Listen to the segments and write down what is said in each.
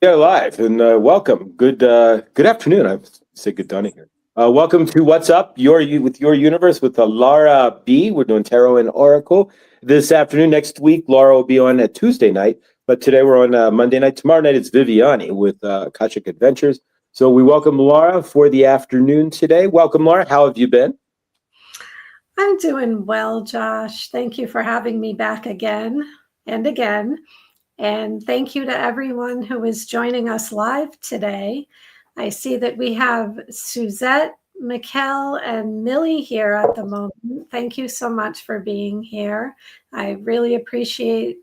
Yeah, live and welcome. Good afternoon. I say good dawning here. Welcome to What's Up with your universe with Laura B. We're doing tarot and oracle this afternoon. Next week, Laura will be on a Tuesday night, but today we're on Monday night. Tomorrow night it's Viviani with Akashic Adventures. So we welcome Laura for the afternoon today. Welcome, Laura. How have you been? I'm doing well, Josh. Thank you for having me back again and again. And thank you to everyone who is joining us live today. I see that we have Suzette, Mikkel, and Millie here at the moment. Thank you so much for being here. I really appreciate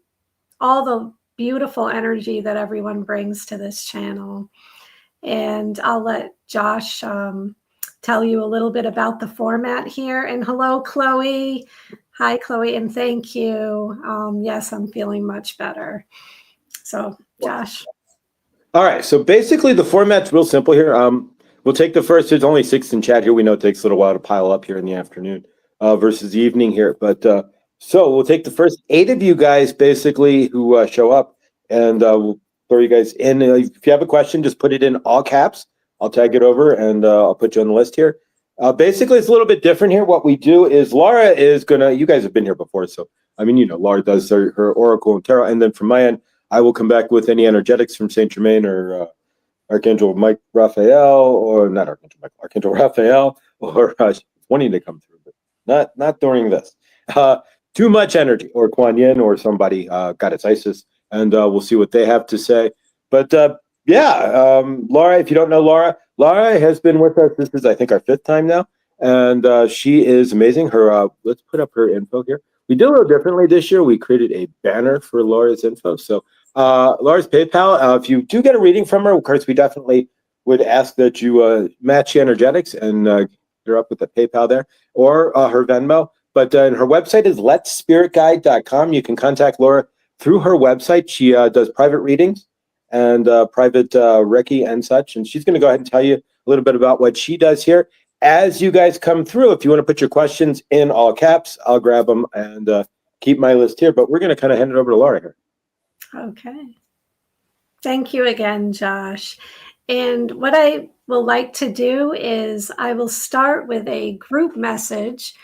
all the beautiful energy that everyone brings to this channel. And I'll let Josh tell you a little bit about the format here. And hello, Chloe. Hi, Chloe, and thank you. Yes, I'm feeling much better. So, Josh. All right. So basically, the format's real simple here. We'll take the first. There's only six in chat here. We know it takes a little while to pile up here in the afternoon versus the evening here. But so we'll take the first eight of you guys basically who show up, and we'll throw you guys in. If you have a question, just put it in all caps. I'll tag it over, and I'll put you on the list here. Basically, it's a little bit different here. What we do is Laura is gonna. You guys have been here before, so I mean, Laura does her oracle and tarot, and then from my end, I will come back with any energetics from Saint Germain or Archangel Mike Raphael, or not Archangel Michael, Archangel Raphael, or wanting to come through, but not during this. Too much energy, or Kuan Yin, or somebody, Goddess Isis, and we'll see what they have to say. But Laura, if you don't know Laura, Laura has been with us. This is, I think, our fifth time now, and she is amazing. Her let's put up her info here. We did a little differently this year. We created a banner for Laura's info. So Laura's PayPal, if you do get a reading from her, of course, we definitely would ask that you match the energetics and get her up with the PayPal there or her Venmo. But her website is letspiritguide.com. You can contact Laura through her website. She does private readings and private Reiki and such. And she's going to go ahead and tell you a little bit about what she does here. As you guys come through, if you want to put your questions in all caps, I'll grab them and keep my list here. But we're going to kind of hand it over to Laura here. Okay. Thank you again, Josh. And what I will like to do is I will start with a group message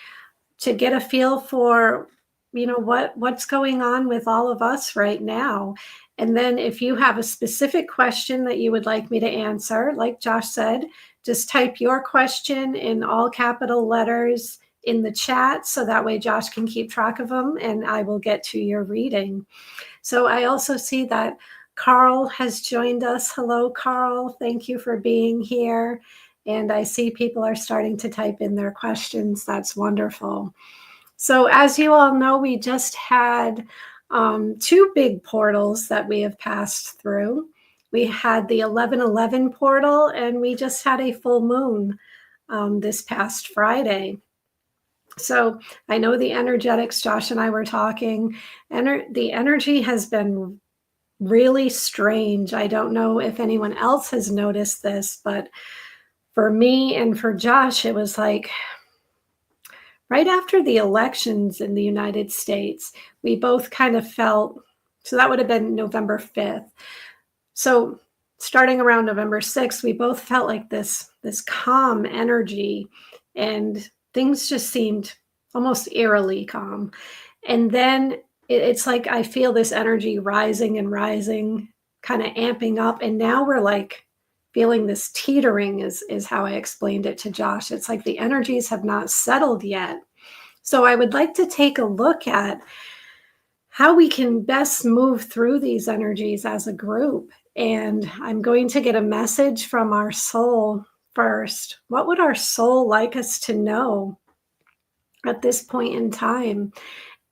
to get a feel for, what's going on with all of us right now. And then if you have a specific question that you would like me to answer, like Josh said, just type your question in all capital letters in the chat so that way Josh can keep track of them and I will get to your reading. So I also see that Carl has joined us. Hello, Carl. Thank you for being here. And I see people are starting to type in their questions. That's wonderful. So as you all know, we just had two big portals that we have passed through. We had the 11/11 portal, and we just had a full moon this past Friday. So I know the energetics, Josh and I were talking, the energy has been really strange. I don't know if anyone else has noticed this, but for me and for Josh, it was like right after the elections in the United States, we both kind of felt, so that would have been November 5th. So starting around November 6th, we both felt like this calm energy, and things just seemed almost eerily calm. And then it's like I feel this energy rising and rising, kind of amping up. And now we're like feeling this teetering is how I explained it to Josh. It's like the energies have not settled yet. So I would like to take a look at how we can best move through these energies as a group. And I'm going to get a message from our soul first. What would our soul like us to know at this point in time?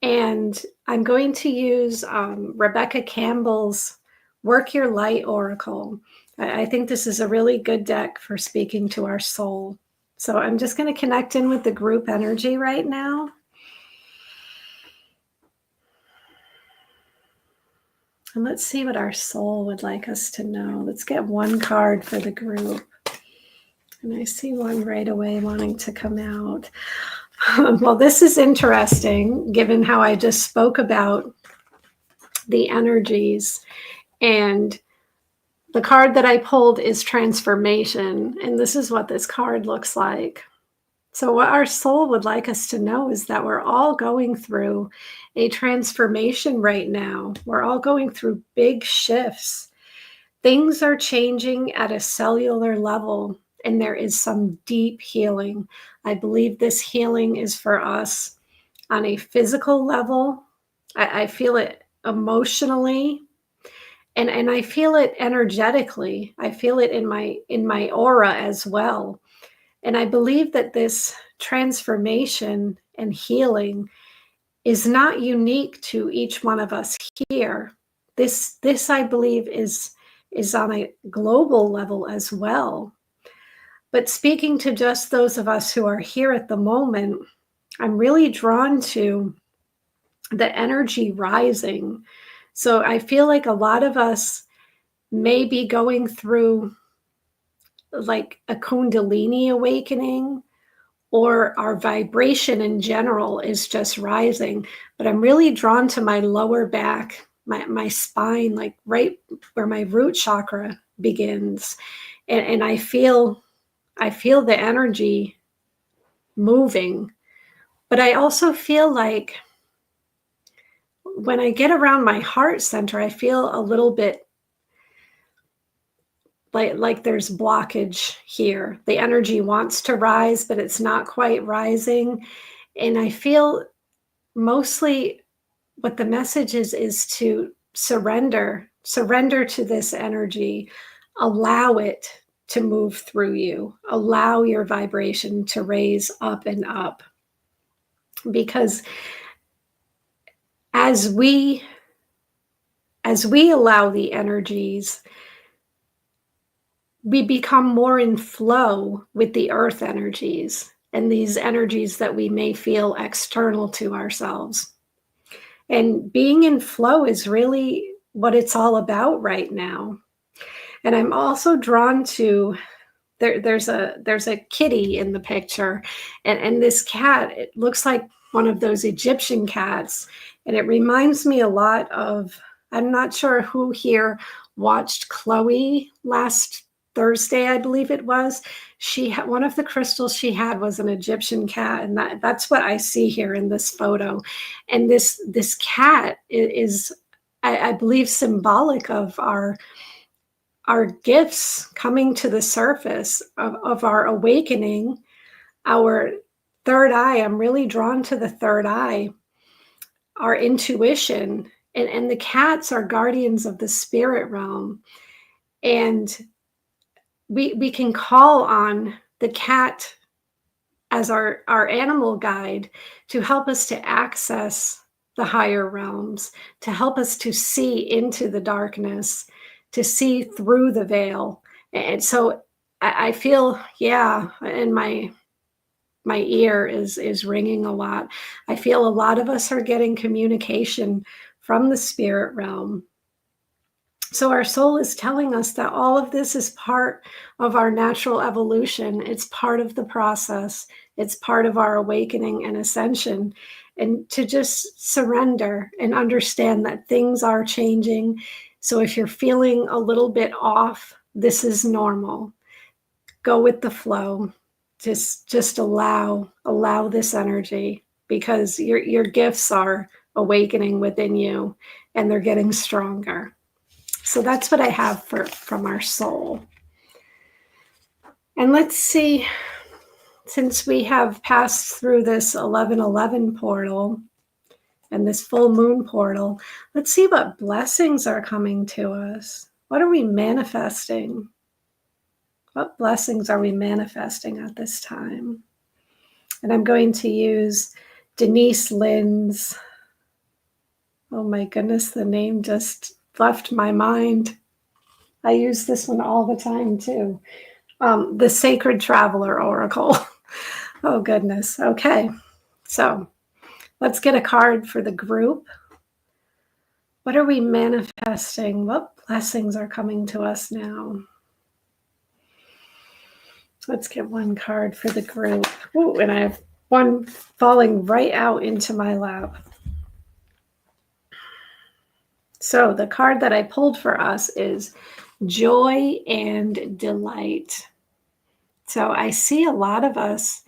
And I'm going to use Rebecca Campbell's Work Your Light Oracle. I think this is a really good deck for speaking to our soul. So I'm just going to connect in with the group energy right now. And let's see what our soul would like us to know. Let's get one card for the group. And I see one right away wanting to come out. Well, this is interesting, given how I just spoke about the energies. And The card that I pulled is transformation, and this is what this card looks like. So what our soul would like us to know is that we're all going through a transformation right now. We're all going through big shifts. Things are changing at a cellular level, and there is some deep healing. I believe this healing is for us on a physical level. I feel it emotionally, and I feel it energetically. I feel it in my aura as well. And I believe that this transformation and healing is not unique to each one of us here. This I believe is on a global level as well. But speaking to just those of us who are here at the moment, I'm really drawn to the energy rising. So I feel like a lot of us may be going through like a Kundalini awakening, or our vibration in general is just rising. But I'm really drawn to my lower back, my spine, like right where my root chakra begins. And I feel the energy moving. But I also feel like when I get around my heart center, I feel a little bit like there's blockage here. The energy wants to rise, but it's not quite rising. And I feel mostly what the message is to surrender to this energy, allow it to move through you, allow your vibration to raise up and up. Because as we allow the energies, we become more in flow with the earth energies and these energies that we may feel external to ourselves. And being in flow is really what it's all about right now. And I'm also drawn to there's a kitty in the picture, and this cat, it looks like one of those Egyptian cats, and it reminds me a lot of, I'm not sure who here watched Chloe last Thursday, I believe it was. She had one of the crystals she had was an Egyptian cat, and that's what I see here in this photo. And this cat is I believe symbolic of our gifts coming to the surface of our awakening, our third eye. I'm really drawn to the third eye, our intuition, and the cats are guardians of the spirit realm. And we can call on the cat as our animal guide to help us to access the higher realms, to help us to see into the darkness, to see through the veil. And so I feel, yeah, and my ear is ringing a lot. I feel a lot of us are getting communication from the spirit realm. So our soul is telling us that all of this is part of our natural evolution. It's part of the process. It's part of our awakening and ascension. And to just surrender and understand that things are changing. So if you're feeling a little bit off, this is normal. Go with the flow. Just allow this energy, because your gifts are awakening within you and they're getting stronger. So that's what I have from our soul. And let's see, since we have passed through this 1111 portal and this full moon portal, let's see what blessings are coming to us. What are we manifesting? What blessings are we manifesting at this time? And I'm going to use Denise Lynn's, oh my goodness, the name just left my mind. I use this one all the time too. The Sacred Traveler Oracle. Oh goodness. Okay. So let's get a card for the group. What are we manifesting? What blessings are coming to us now? Let's get one card for the group. Ooh, and I have one falling right out into my lap. So the card that I pulled for us is joy and delight. So I see a lot of us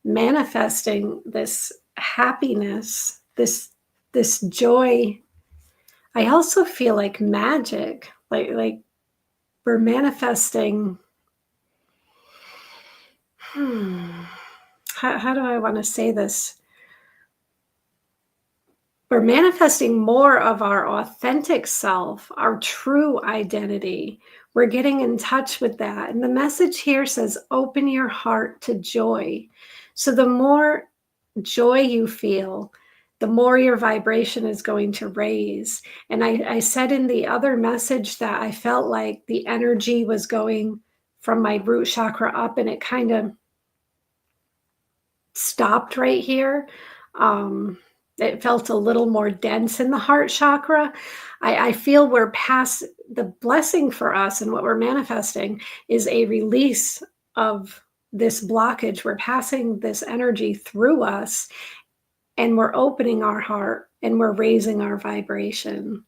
manifesting this happiness, this joy. I also feel like magic, like we're manifesting. How do I want to say this? We're manifesting more of our authentic self, our true identity. We're getting in touch with that. And the message here says, open your heart to joy. So the more joy you feel, the more your vibration is going to raise. And I said in the other message that I felt like the energy was going from my root chakra up, and it kind of stopped right here. It felt a little more dense in the heart chakra. I feel we're past the blessing for us, and what we're manifesting is a release of this blockage. We're passing this energy through us, and we're opening our heart, and we're raising our vibration.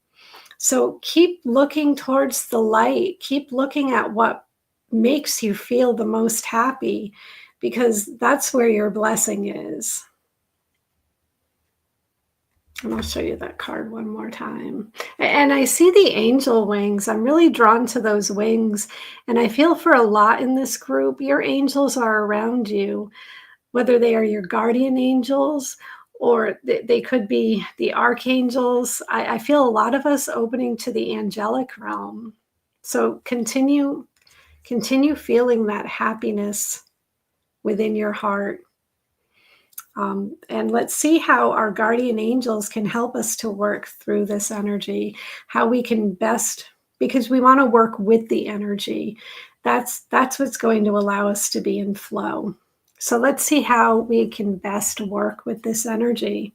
So keep looking towards the light. Keep looking at what makes you feel the most happy, because that's where your blessing is. And I'll show you that card one more time. And I see the angel wings. I'm really drawn to those wings. And I feel for a lot in this group, your angels are around you, whether they are your guardian angels or they could be the archangels. I feel a lot of us opening to the angelic realm. So continue feeling that happiness within your heart. And let's see how our guardian angels can help us to work through this energy, how we can best, because we want to work with the energy. That's what's going to allow us to be in flow. So let's see how we can best work with this energy.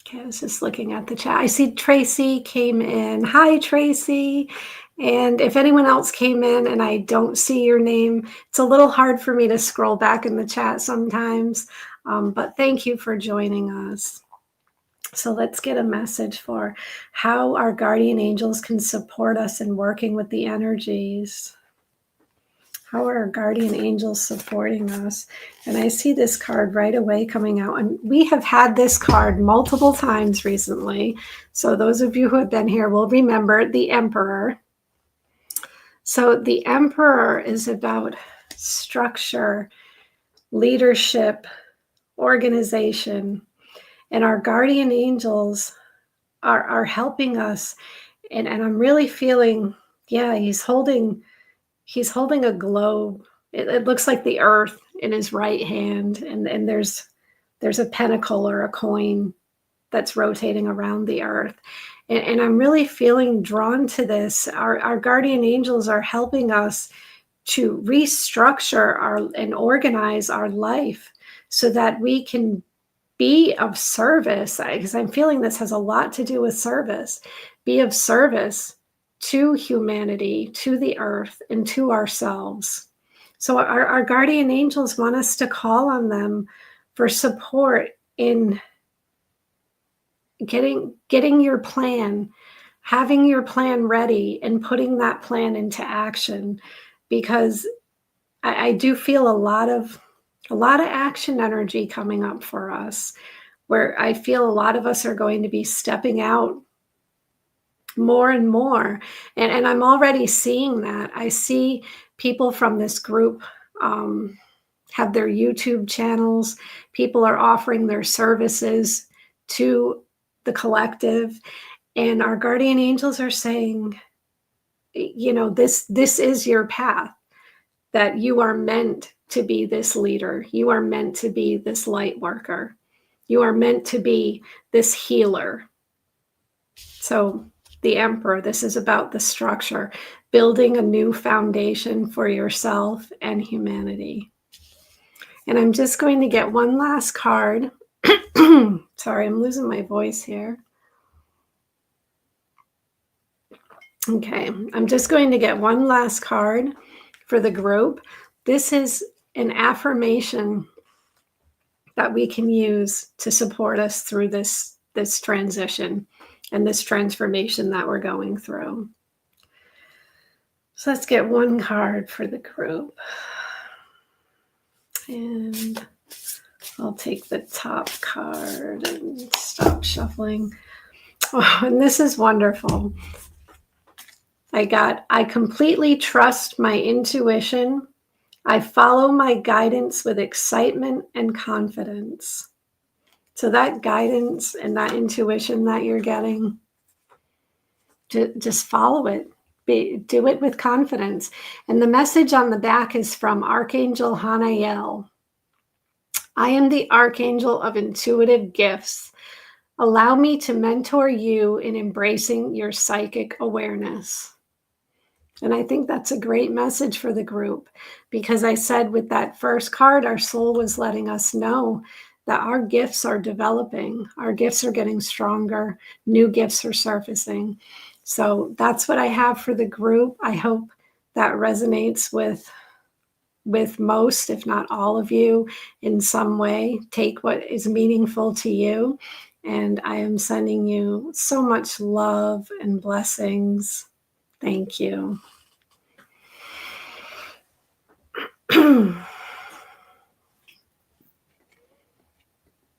Okay, I was just looking at the chat. I see Tracy came in. Hi, Tracy. And if anyone else came in and I don't see your name, it's a little hard for me to scroll back in the chat sometimes. But thank you for joining us. So let's get a message for how our guardian angels can support us in working with the energies. How are our guardian angels supporting us? And I see this card right away coming out. And we have had this card multiple times recently. So those of you who have been here will remember the Emperor. So the Emperor is about structure, leadership, organization. And our guardian angels are helping us. And I'm really feeling, yeah, he's holding a globe. It looks like the earth in his right hand, and there's a pentacle or a coin that's rotating around the earth. And I'm really feeling drawn to this. Our guardian angels are helping us to restructure and organize our life so that we can be of service, because I'm feeling this has a lot to do with service. Be of service to humanity, to the earth, and to ourselves. So our guardian angels want us to call on them for support in getting your plan, having your plan ready, and putting that plan into action. Because I do feel a lot of action energy coming up for us, where I feel a lot of us are going to be stepping out more and more. And I'm already seeing that. I see people from this group have their YouTube channels. People are offering their services to the collective. And our guardian angels are saying, this is your path, that you are meant to be this leader. You are meant to be this light worker. You are meant to be this healer. So the Emperor, this is about the structure, building a new foundation for yourself and humanity. And I'm just going to get one last card. Sorry, I'm losing my voice here. Okay, I'm just going to get one last card for the group. This is an affirmation that we can use to support us through this transition and this transformation that we're going through. So let's get one card for the group. And I'll take the top card and stop shuffling. Oh, and this is wonderful. I completely trust my intuition. I follow my guidance with excitement and confidence. So that guidance and that intuition that you're getting, just follow it. Do it with confidence. And the message on the back is from Archangel Hanael. I am the Archangel of intuitive gifts. Allow me to mentor you in embracing your psychic awareness. And I think that's a great message for the group, because I said with that first card, our soul was letting us know that our gifts are developing. Our gifts are getting stronger. New gifts are surfacing. So that's what I have for the group. I hope that resonates with most, if not all of you in some way. Take what is meaningful to you. And I am sending you so much love and blessings. Thank you.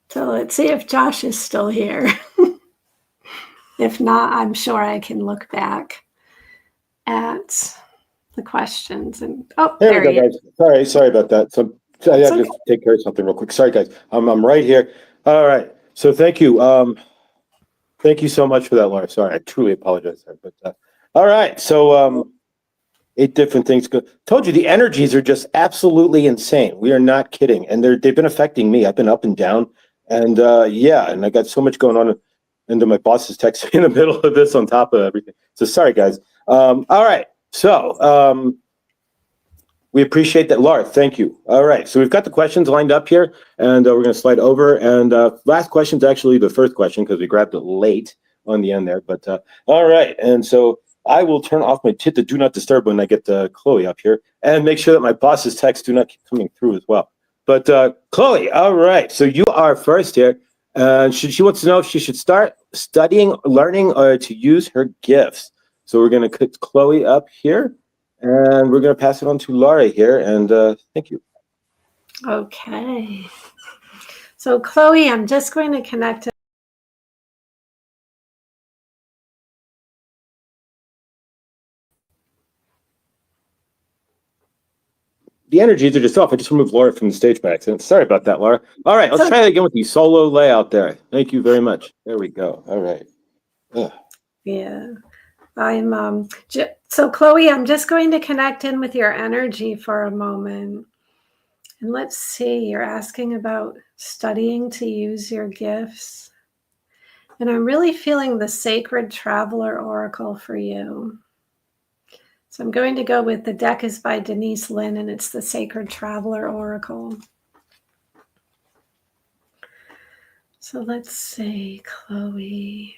So let's see if Josh is still here. If not, I'm sure I can look back at the questions. And There we go, guys. Sorry about that. So I have to take care of something real quick. Sorry, guys. I'm right here. All right. So thank you. Thank you so much for that, Laura. Sorry, I truly apologize. But all right. So 8 different things. Told you the energies are just absolutely insane. We are not kidding, and they've been affecting me. I've been up and down, and and I got so much going on. And then my boss is texting in the middle of this on top of everything. So sorry, guys. All right. So we appreciate that, Laura. Thank you. All right. So we've got the questions lined up here, and we're going to slide over. And last question is actually the first question, because we grabbed it late on the end there. But all right. And so I will turn off my the do not disturb when I get Chloe up here, and make sure that my boss's texts do not keep coming through as well. But Chloe, all right. So you are first here. She wants to know if she should start studying, learning, or to use her gifts. So we're going to put Chloe up here, and we're going to pass it on to Laura here. And thank you. Okay. So Chloe, I'm just going to connect. The energies are just off. I just removed Laura from the stage by accident. Sorry about that, Laura. All right, let's try that again with the solo layout there. Thank you very much. There we go. All right. Ugh. Yeah. I'm so Chloe, I'm just going to connect in with your energy for a moment. And let's see, you're asking about studying to use your gifts. And I'm really feeling the Sacred Traveler Oracle for you. So I'm going to go with, the deck is by Denise Linn, and it's the Sacred Traveler Oracle. So let's see, Chloe.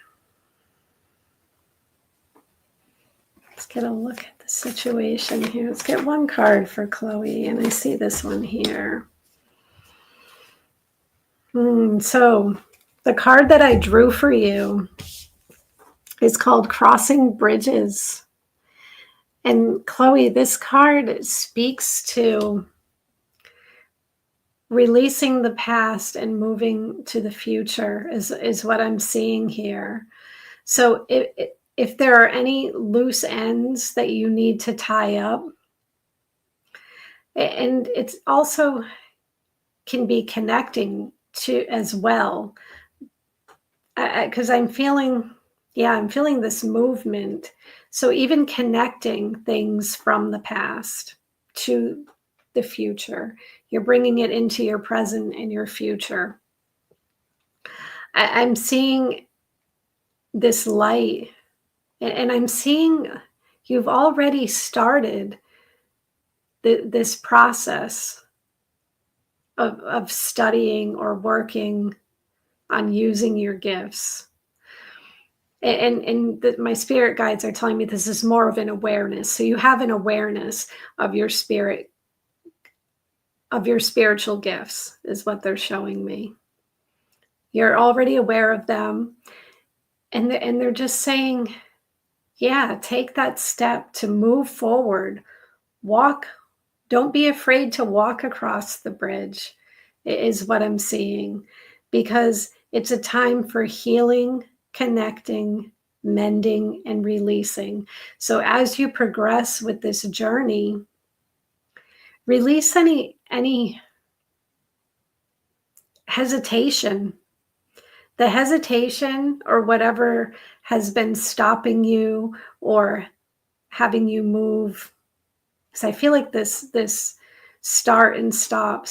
Let's get a look at the situation here. Let's get one card for Chloe, and I see this one here. So the card that I drew for you is called Crossing Bridges. And Chloe, this card speaks to releasing the past and moving to the future is what I'm seeing here. So if there are any loose ends that you need to tie up, and it's also can be connecting to as well, because I'm feeling this movement. So even connecting things from the past to the future, you're bringing it into your present and your future. I'm seeing this light, and I'm seeing you've already started this process of studying or working on using your gifts. And my spirit guides are telling me this is more of an awareness. So you have an awareness of your spirit of your spiritual gifts is what they're showing me. You're already aware of them, and they're just saying, yeah, take that step to move forward. Walk. Don't be afraid to walk across the bridge, is what I'm seeing, because it's a time for healing, connecting, mending, and releasing. So as you progress with this journey, release any hesitation. The hesitation or whatever has been stopping you or having you move. Because I feel like this start and stop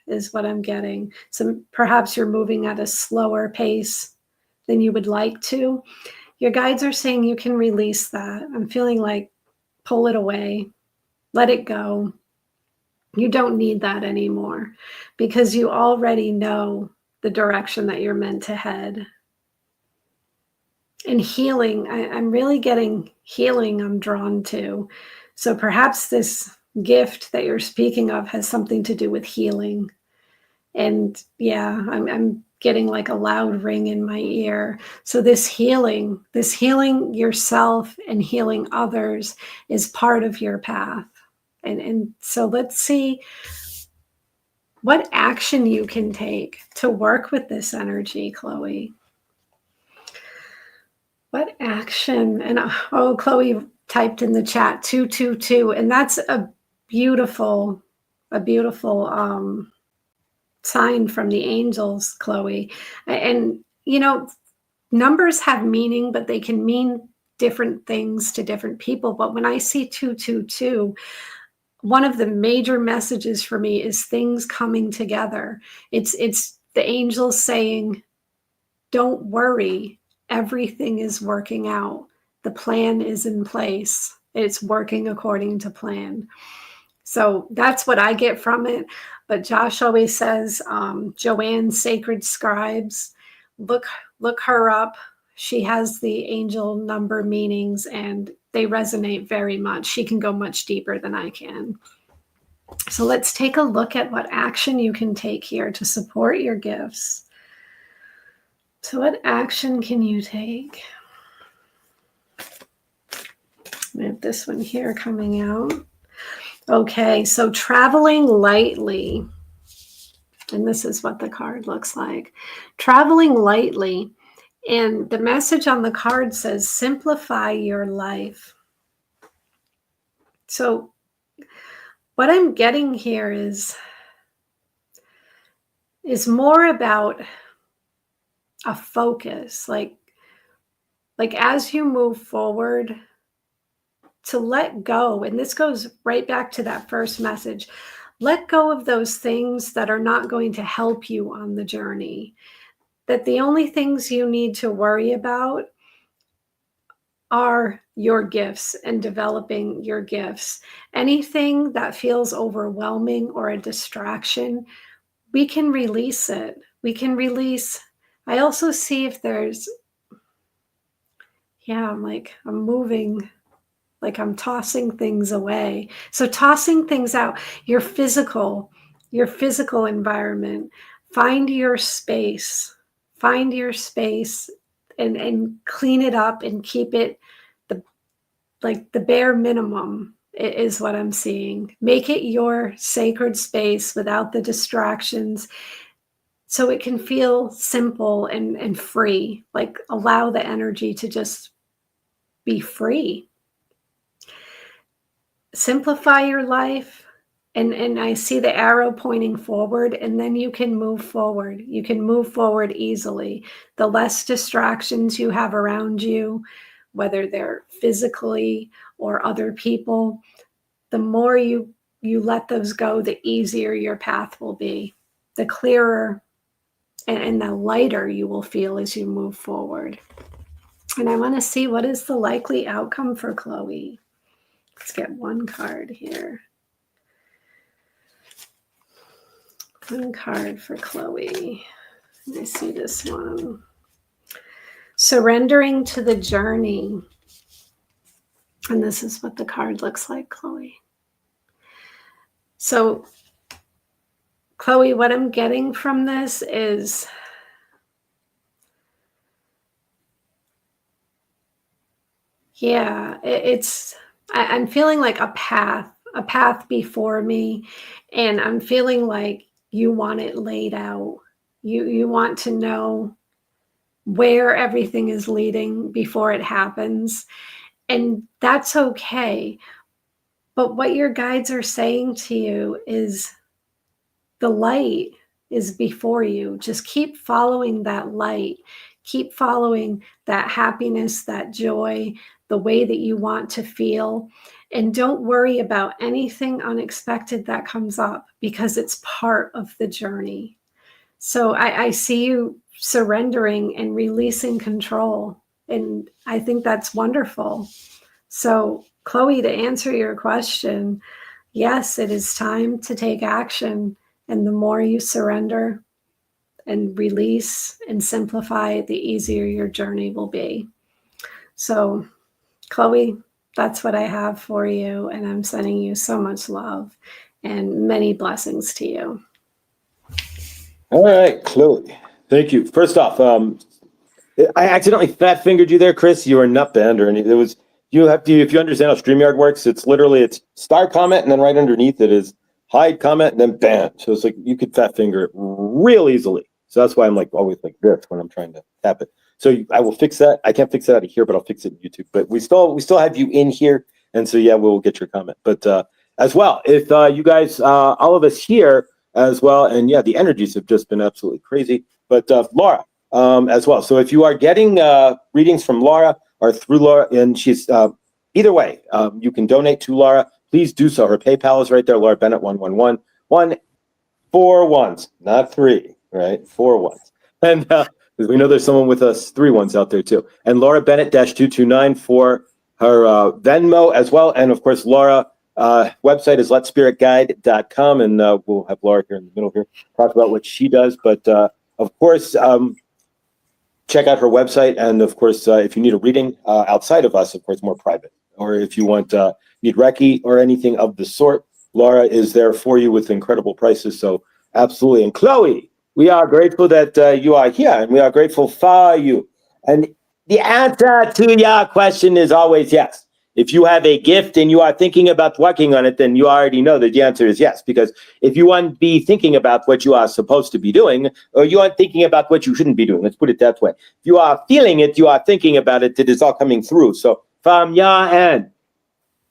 is what I'm getting. So perhaps you're moving at a slower pace than you would like to. Your guides are saying you can release that. I'm feeling like pull it away, let it go. You don't need that anymore because you already know the direction that you're meant to head. And healing, I'm really getting healing I'm drawn to. So perhaps this gift that you're speaking of has something to do with healing. And yeah, I'm getting like a loud ring in my ear. So this healing yourself and healing others is part of your path. And so let's see what action you can take to work with this energy, Chloe. What action? And oh, Chloe typed in the chat 222, and that's a beautiful sign from the angels, Chloe. And you know, numbers have meaning, but they can mean different things to different people. But when I see 222, one of the major messages for me is things coming together. It's the angels saying, don't worry, everything is working out. The plan is in place. It's working according to plan. So that's what I get from it. But Josh always says, Joanne Sacred Scribes, look her up. She has the angel number meanings and they resonate very much. She can go much deeper than I can. So let's take a look at what action you can take here to support your gifts. So what action can you take? We have this one here coming out. Okay, so traveling lightly. And this is what the card looks like. Traveling lightly. And the message on the card says, simplify your life. So what I'm getting here is more about a focus. Like as you move forward, to let go. And this goes right back to that first message. Let go of those things that are not going to help you on the journey. That the only things you need to worry about are your gifts and developing your gifts. Anything that feels overwhelming or a distraction, we can release it. We can release. I also see if there's, I'm moving, like I'm tossing things away. So tossing things out, your physical environment, find your space and clean it up and keep it the bare minimum is what I'm seeing. Make it your sacred space without the distractions so it can feel simple and free. Like allow the energy to just be free. Simplify your life. And I see the arrow pointing forward, and then you can move forward. You can move forward easily. The less distractions you have around you, whether they're physically or other people, the more you let those go, the easier your path will be, the clearer and the lighter you will feel as you move forward. And I want to see what is the likely outcome for Chloe. Let's get one card here. One card for Chloe. I see this one. Surrendering to the journey. And this is what the card looks like, Chloe. So Chloe, what I'm getting from this is I'm feeling like a path before me, and I'm feeling like you want it laid out. You want to know where everything is leading before it happens, and that's okay. But what your guides are saying to you is the light is before you. Just keep following that light. Keep following that happiness, that joy, the way that you want to feel. And don't worry about anything unexpected that comes up because it's part of the journey. So I see you surrendering and releasing control. And I think that's wonderful. So, Chloe, to answer your question, yes, it is time to take action. And the more you surrender and release and simplify, the easier your journey will be. So, Chloe, that's what I have for you. And I'm sending you so much love and many blessings to you. All right, Chloe. Thank you. First off, I accidentally fat fingered you there, Chris. You were a nutband, or it was. You have to, if you understand how StreamYard works, it's star comment, and then right underneath it is hide comment, and then bam. So it's like you could fat finger it real easily. So that's why I'm like always like this when I'm trying to tap it. So I will fix that. I can't fix it out of here, but I'll fix it in YouTube. But we still have you in here, and so yeah, we'll get your comment. But as well, if you guys, all of us here as well, and yeah, the energies have just been absolutely crazy. But Laura as well. So if you are getting readings from Laura or through Laura, and she's either way, you can donate to Laura. Please do so. Her PayPal is right there. Laura Bennett 111 4 ones, not 3, right? 4 ones. And we know there's someone with us 3 ones out there too. And Laura Bennett -229 for her Venmo as well. And of course, Laura website is letspiritguide.com, and we'll have Laura here in the middle here talk about what she does. But of course, check out her website, and of course, if you need a reading outside of us, of course, more private, or if you want need Reiki or anything of the sort, Laura is there for you with incredible prices. So absolutely. And Chloe, we are grateful that you are here, and we are grateful for you. And the answer to your question is always yes. If you have a gift and you are thinking about working on it, then you already know that the answer is yes. Because if you want to be thinking about what you are supposed to be doing, or you aren't thinking about what you shouldn't be doing, let's put it that way. If you are feeling it, you are thinking about it, it is all coming through. So from your end,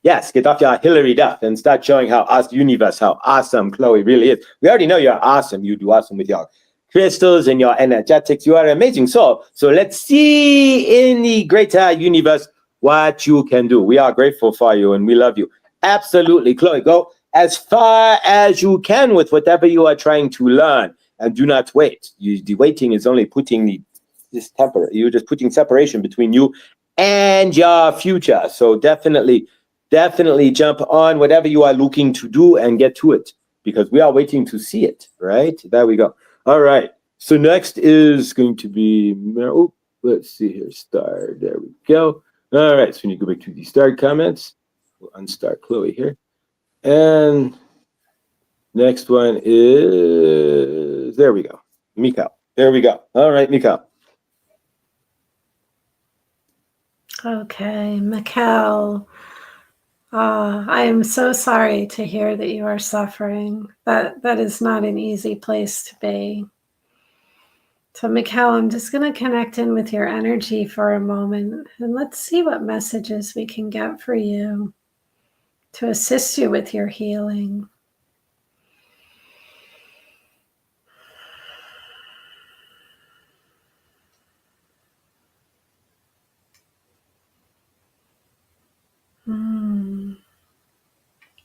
yes, get off your Hillary Duff and start showing how universe, how awesome Chloe really is. We already know you're awesome. You do awesome with your crystals and your energetics. You are an amazing soul. So let's see in the greater universe what you can do. We are grateful for you and we love you. Absolutely, Chloe. Go as far as you can with whatever you are trying to learn, and do not wait. The waiting is only putting you're just putting separation between you and your future. So definitely jump on whatever you are looking to do and get to it, because we are waiting to see it, right? There we go. All right. So next is going to be, let's see here, star. There we go. All right. So when you go back to the starred comments, we'll unstart Chloe here. And next one is, there we go, Mikal. There we go. All right, Mikal. Okay, Mikal. I am so sorry to hear that you are suffering. That is not an easy place to be. So, Mikal, I'm just going to connect in with your energy for a moment, and let's see what messages we can get for you to assist you with your healing.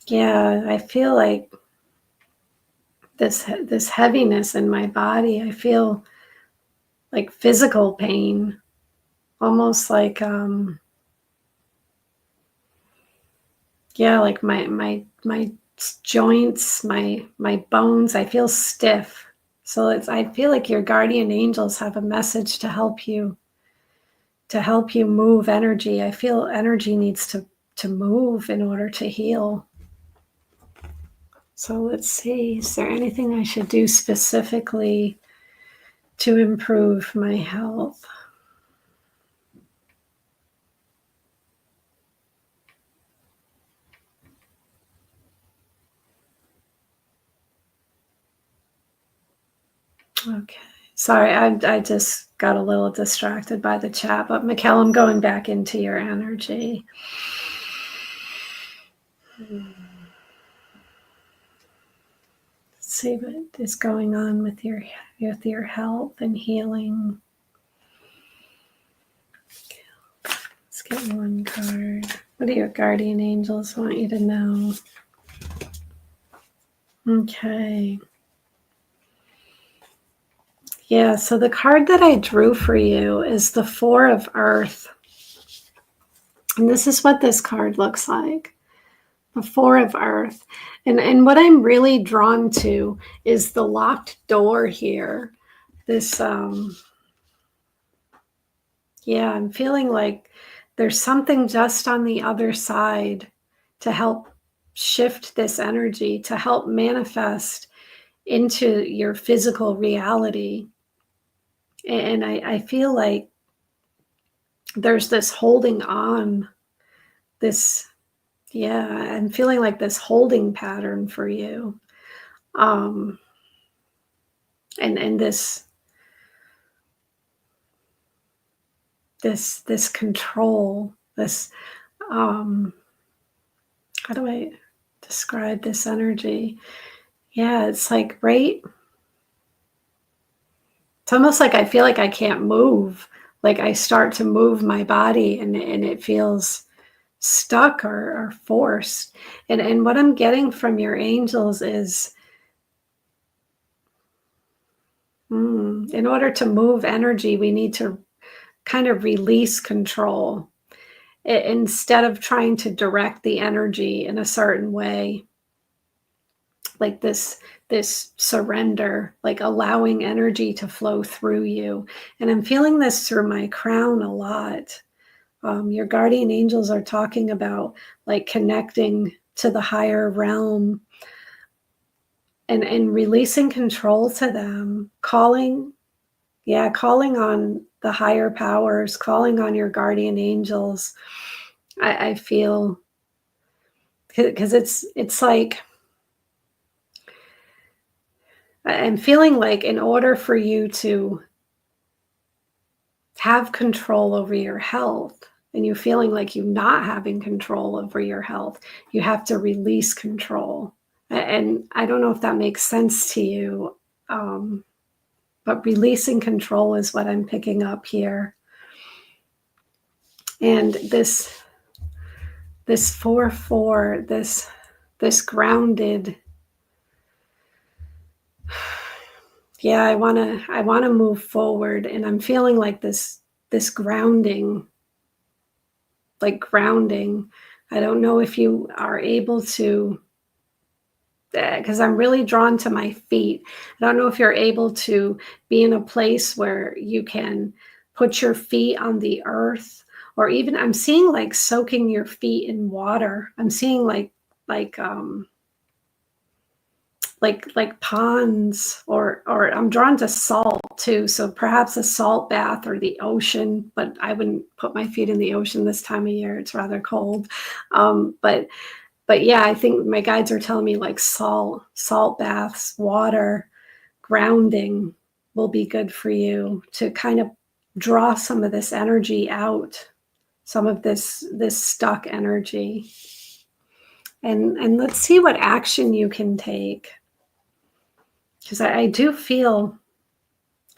Yeah, I feel like this heaviness in my body. I feel like physical pain, almost like like my joints, my bones. I feel stiff. So I feel like your guardian angels have a message to help you move energy. I feel energy needs to move in order to heal. So let's see, is there anything I should do specifically to improve my health? Okay. Sorry, I just got a little distracted by the chat, but Mikkel, I'm going back into your energy. Let's see what is going on with your health and healing. Let's get one card. What do your guardian angels want you to know? Okay. Yeah, so the card that I drew for you is the Four of Earth. And this is what this card looks like. The Four of Earth. And what I'm really drawn to is the locked door here. This yeah, I'm feeling like there's something just on the other side to help shift this energy, to help manifest into your physical reality. And I feel like there's this holding on, this, yeah, I'm feeling like this holding pattern for you. And this control, this how do I describe this energy? Yeah, it's like it's almost like I feel like I can't move. Like I start to move my body and it feels stuck or forced. And what I'm getting from your angels is in order to move energy, we need to kind of release control instead of trying to direct the energy in a certain way, like this surrender, like allowing energy to flow through you. And I'm feeling this through my crown a lot. Your guardian angels are talking about like connecting to the higher realm and releasing control to them, calling on the higher powers, calling on your guardian angels. I feel, because it's like I'm feeling like in order for you to have control over your health, and you're feeling like you're not having control over your health, you have to release control. And I don't know if that makes sense to you, but releasing control is what I'm picking up here. And this 4-4, this grounded, yeah, I want to move forward, and I'm feeling like this grounding, like grounding. I don't know if you are able to, because I'm really drawn to my feet. I don't know if you're able to be in a place where you can put your feet on the earth, or even I'm seeing like soaking your feet in water. I'm seeing like ponds, or I'm drawn to salt too. So perhaps a salt bath or the ocean, but I wouldn't put my feet in the ocean this time of year. It's rather cold. But yeah, I think my guides are telling me like salt baths, water, grounding will be good for you to kind of draw some of this energy out, some of this stuck energy. And let's see what action you can take. Because I do feel,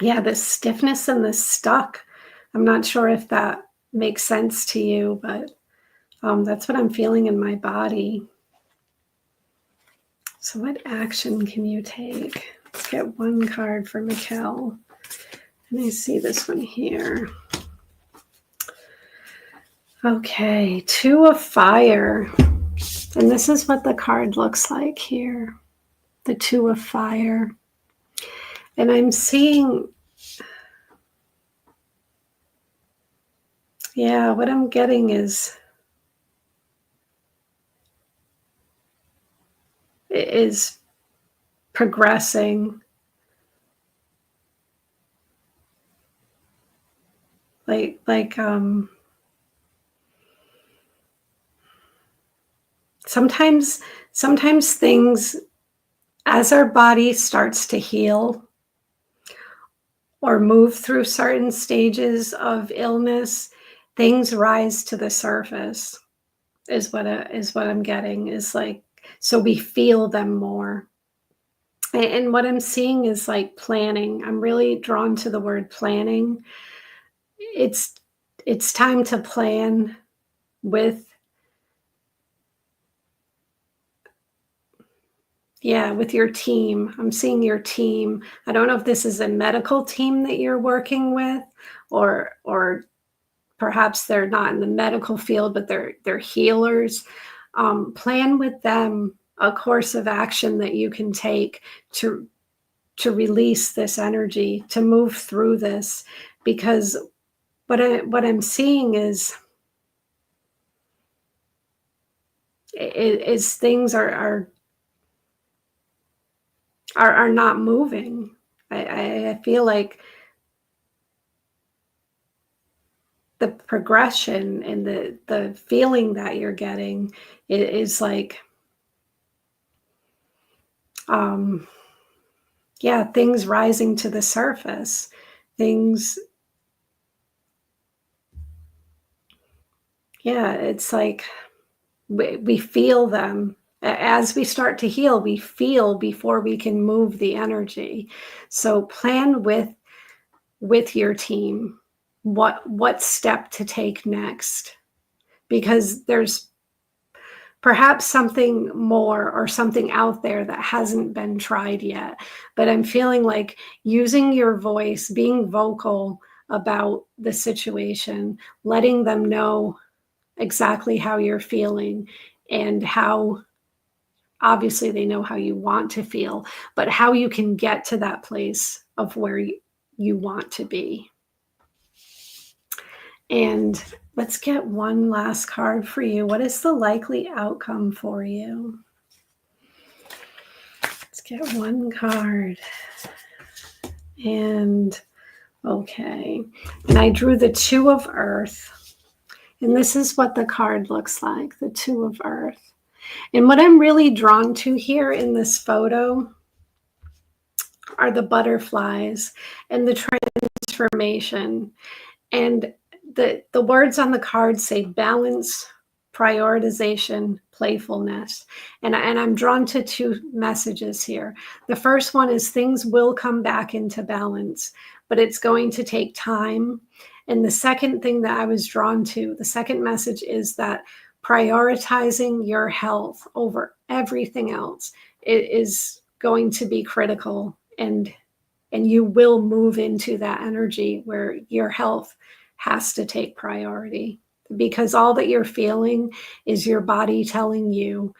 yeah, this stiffness and this stuck. I'm not sure if that makes sense to you, but that's what I'm feeling in my body. So what action can you take? Let's get one card for Mikkel. Let me see this one here. Okay, Two of Fire. And this is what the card looks like here. The Two of Fire. And I'm seeing, yeah, what I'm getting is is progressing. Sometimes things, as our body starts to heal or move through certain stages of illness, things rise to the surface, is what I'm getting, is like, so we feel them more. And what I'm seeing is like planning. I'm really drawn to the word planning. It's time to plan with your team. I'm seeing your team. I don't know if this is a medical team that you're working with, or perhaps they're not in the medical field, but they're healers. Plan with them a course of action that you can take to release this energy, to move through this, because what I'm seeing is things are not moving. I feel like the progression and the feeling that you're getting is like, things rising to the surface, things. Yeah, it's like we feel them. As we start to heal, we feel before we can move the energy. So plan with your team what step to take next, because there's perhaps something more or something out there that hasn't been tried yet. But I'm feeling like using your voice, being vocal about the situation, letting them know exactly how you're feeling, and how, obviously they know how you want to feel, but how you can get to that place of where you want to be. And let's get one last card for you. What is the likely outcome for you? Let's get one card. And okay. And I drew the Two of Earth. And this is what the card looks like, the Two of Earth. And what I'm really drawn to here in this photo are the butterflies and the transformation. And the words on the card say balance, prioritization, playfulness. And I'm drawn to two messages here. The first one is things will come back into balance, but it's going to take time. And the second thing that I was drawn to, the second message, is that prioritizing your health over everything else is going to be critical, and you will move into that energy where your health has to take priority, because all that you're feeling is your body telling you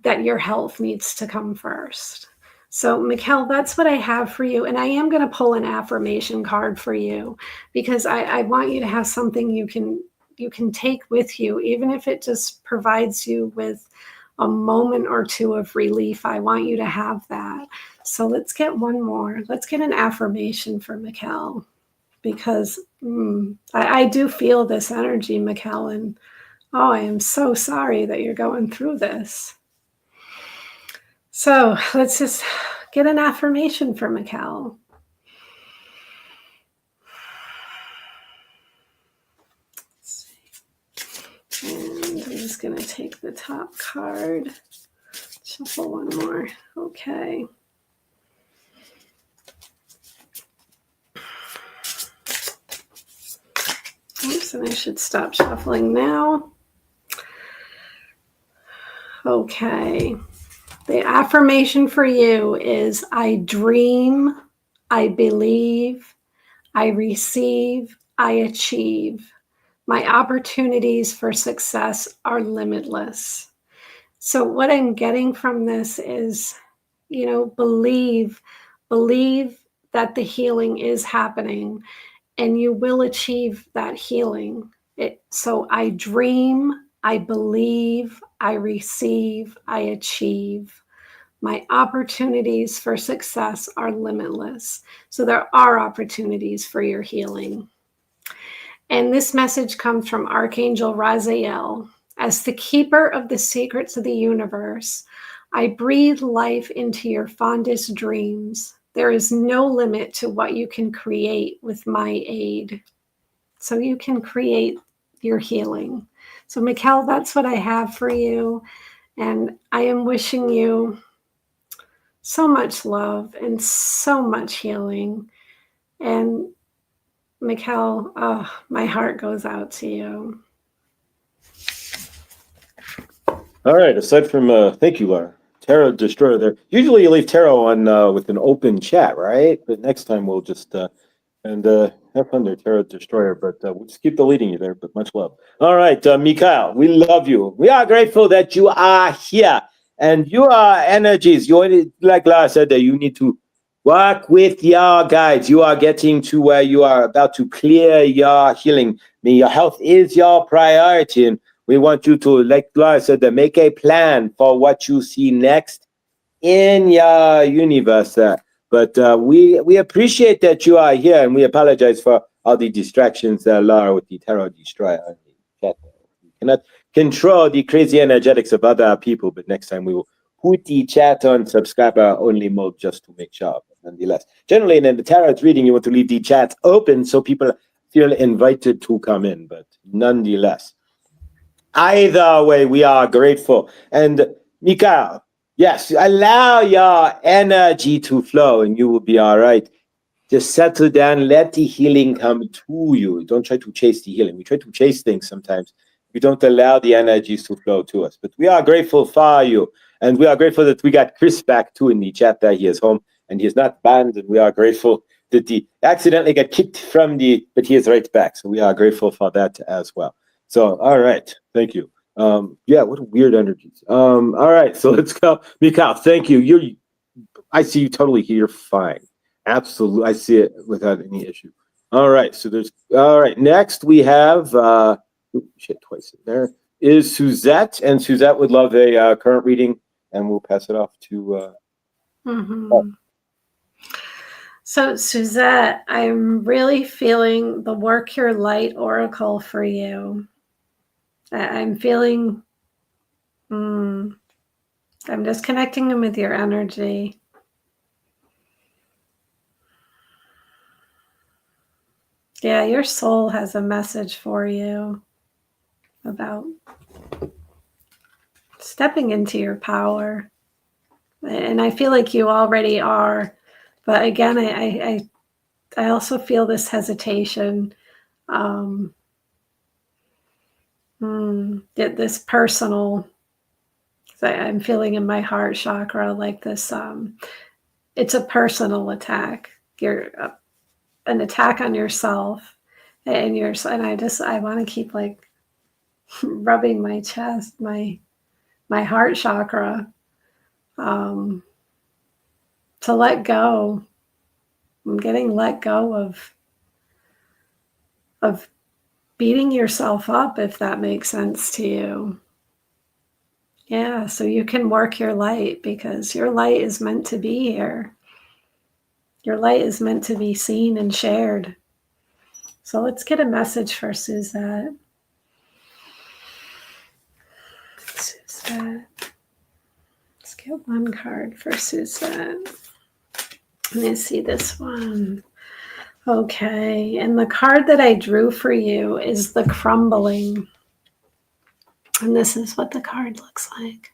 that your health needs to come first. So, Mikkel, that's what I have for you. And I am going to pull an affirmation card for you, because I want you to have something you can take with you, even if it just provides you with a moment or two of relief. I want you to have that. So let's get one more. Let's get an affirmation for Mikkel, because I do feel this energy, Mikkel, and I am so sorry that you're going through this. So let's just get an affirmation for Mikkel. Let's see. And I'm just going to take the top card, shuffle one more. Okay. Oops, and I should stop shuffling now. Okay. The affirmation for you is: I dream, I believe, I receive, I achieve. My opportunities for success are limitless. So what I'm getting from this is, believe that the healing is happening, and you will achieve that healing. So I dream, I believe, I receive, I achieve. My opportunities for success are limitless. So there are opportunities for your healing. And this message comes from Archangel Raziel. As the keeper of the secrets of the universe, I breathe life into your fondest dreams. There is no limit to what you can create with my aid. So you can create your healing. So, Mikkel, that's what I have for you. And I am wishing you so much love and so much healing. And Mikkel, oh, my heart goes out to you. All right. Aside from thank you, Laura. Tarot Destroyer there. Usually you leave tarot on with an open chat, right? But next time we'll just have fun there, Tarot Destroyer. But we'll just keep deleting you there. But much love. All right, Mikhail, we love you. We are grateful that you are here, and your energies. You, like Laura said, that you need to work with your guides. You are getting to where you are about to clear your healing. I mean, your health is your priority, and we want you to, like Laura said, to make a plan for what you see next in your universe. But we appreciate that you are here, and we apologize for all the distractions, Laura, with the Tarot Destroyer. You cannot control the crazy energetics of other people, but next time we will put the chat on subscriber only mode just to make sure. But nonetheless, generally in the tarot reading, you want to leave the chat open so people feel invited to come in. But nonetheless, either way, we are grateful. And Mikhail, yes, allow your energy to flow and you will be all right. Just settle down, let the healing come to you. Don't try to chase the healing. We try to chase things sometimes. We don't allow the energies to flow to us. But we are grateful for you. And we are grateful that we got Chris back too in the chat that he is home and he is not banned. And we are grateful that he accidentally got kicked from but he is right back. So we are grateful for that as well. So, all right. Thank you. Yeah, what weird energies. All right. So let's go. Mikhail, thank you. I see you totally here. You're fine. Absolutely. I see it without any issue. All right. So all right. Next we have, twice in there, is Suzette. And Suzette would love a current reading and we'll pass it off to. So, Suzette, I'm really feeling the Work Your Light Oracle for you. I'm feeling, I'm just connecting with your energy. Yeah, your soul has a message for you about stepping into your power. And I feel like you already are. But again, I also feel this hesitation. This personal, I'm feeling in my heart chakra like this. It's a personal attack. You're an attack on yourself, and I want to keep like rubbing my chest, my heart chakra, to let go. I'm getting let go of beating yourself up, if that makes sense to you. Yeah, so you can work your light because your light is meant to be here. Your light is meant to be seen and shared. So let's get a message for Suzette. Suzette. Let's get one card for Suzette. Let me see this one. Okay, and the card that I drew for you is the Crumbling. And this is what the card looks like.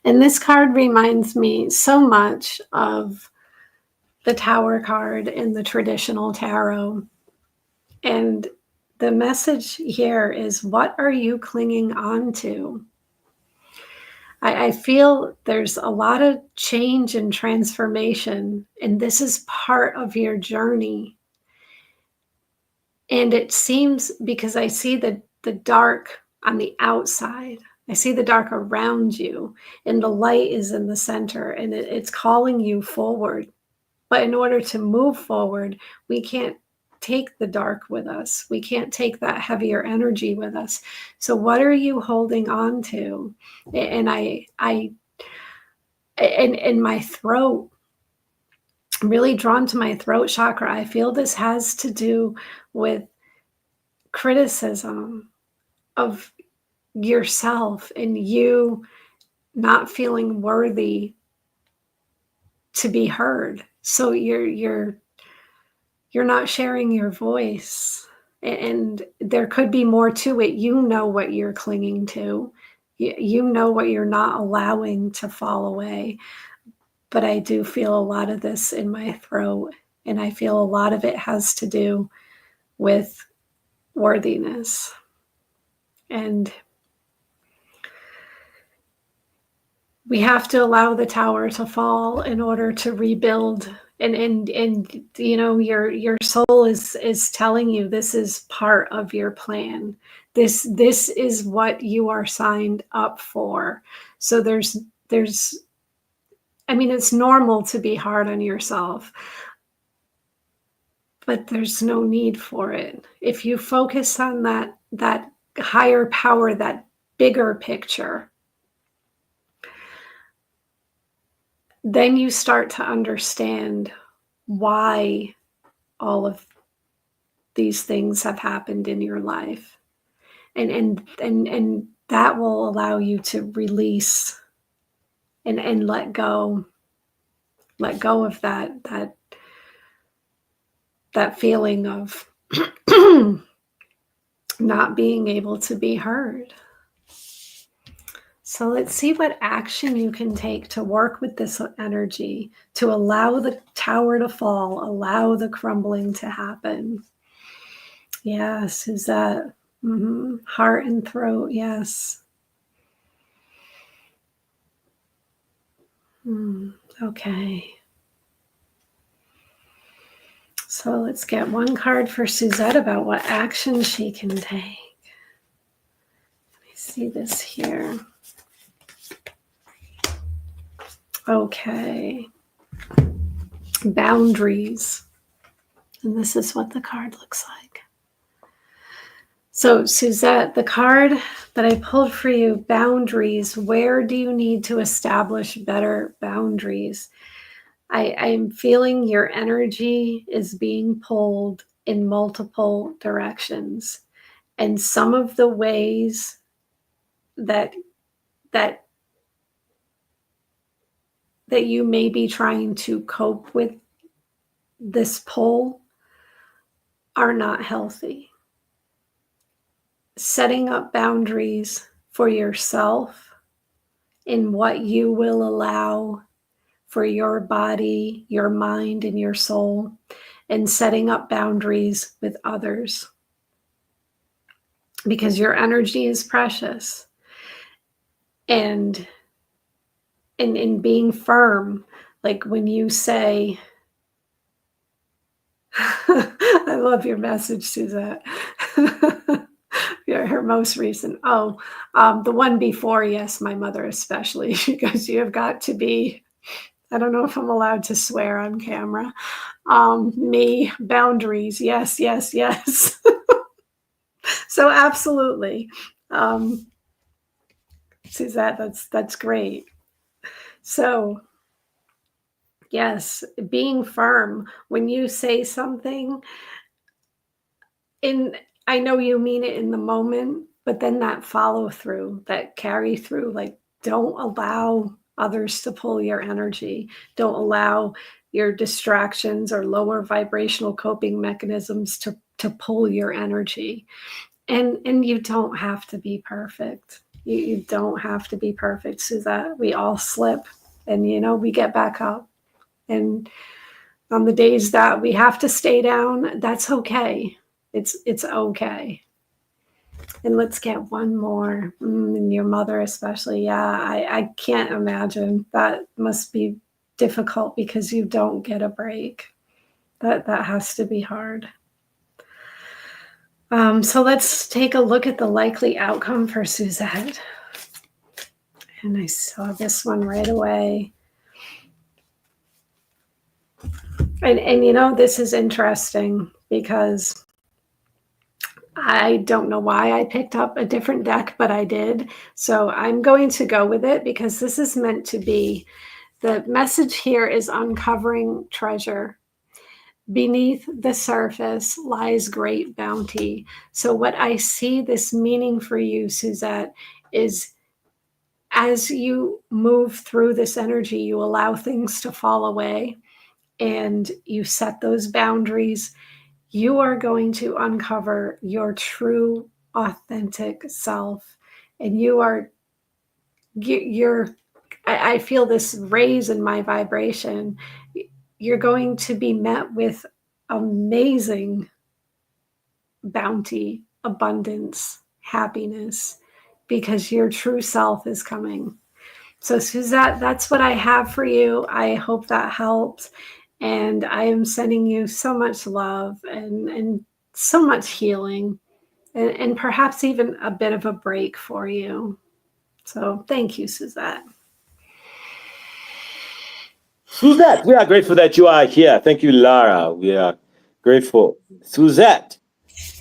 And this card reminds me so much of the Tower card in the traditional tarot. And the message here is, what are you clinging on to? I feel there's a lot of change and transformation, and this is part of your journey. And it seems, because I see the dark on the outside, I see the dark around you, and the light is in the center, and it's calling you forward. But in order to move forward, we can't take the dark with us. We can't take that heavier energy with us. So what are you holding on to? And in my throat, I'm really drawn to my throat chakra. I feel this has to do with criticism of yourself and you not feeling worthy to be heard. So you're not sharing your voice, and there could be more to it. You know what you're clinging to. You know what you're not allowing to fall away. But I do feel a lot of this in my throat, and I feel a lot of it has to do with worthiness. And we have to allow the tower to fall in order to rebuild. And you know, your soul is telling you this is part of your plan. This is what you are signed up for. So there's I mean, it's normal to be hard on yourself, but there's no need for it. If you focus on that higher power, that bigger picture, then you start to understand why all of these things have happened in your life. And that will allow you to release and let go of that feeling of not being able to be heard. So let's see what action you can take to work with this energy, to allow the tower to fall, allow the crumbling to happen. Yes, is that heart and throat? Yes. Okay. So let's get one card for Suzette about what action she can take. Let me see this here. Okay. Boundaries. And this is what the card looks like. So Suzette, the card that I pulled for you, boundaries, where do you need to establish better boundaries? I am feeling your energy is being pulled in multiple directions. And some of the ways that you may be trying to cope with this pull are not healthy. Setting up boundaries for yourself in what you will allow for your body, your mind, and your soul, and setting up boundaries with others. Because your energy is precious. And in being firm, like when you say, I love your message, Suzette. Her most recent. The one before, yes, my mother especially. She goes, you have got to be, I don't know if I'm allowed to swear on camera. Me, boundaries. Yes, yes, yes. So absolutely. Suzette, that's great. So yes, being firm when you say something, I know you mean it in the moment, but then that follow through, that carry through, like don't allow others to pull your energy. Don't allow your distractions or lower vibrational coping mechanisms to pull your energy. And you don't have to be perfect. You don't have to be perfect, Suzette. We all slip and, we get back up. And on the days that we have to stay down, that's okay. It's okay. And let's get one more. And your mother especially. Yeah, I can't imagine. That must be difficult because you don't get a break. That has to be hard. So let's take a look at the likely outcome for Suzette. And I saw this one right away. And this is interesting because I don't know why I picked up a different deck, but I did. So I'm going to go with it because this is meant to be. The message here is uncovering treasure. Beneath the surface lies great bounty. So what I see this meaning for you, Suzette, is as you move through this energy, you allow things to fall away and you set those boundaries. You are going to uncover your true, authentic self. And I feel this raise in my vibration. You're going to be met with amazing bounty, abundance, happiness, because your true self is coming. So, Suzette, that's what I have for you. I hope that helps. And I am sending you so much love and so much healing and perhaps even a bit of a break for you. So, thank you, Suzette. Suzette, we are grateful that you are here. Thank you, Lara. We are grateful. Suzette,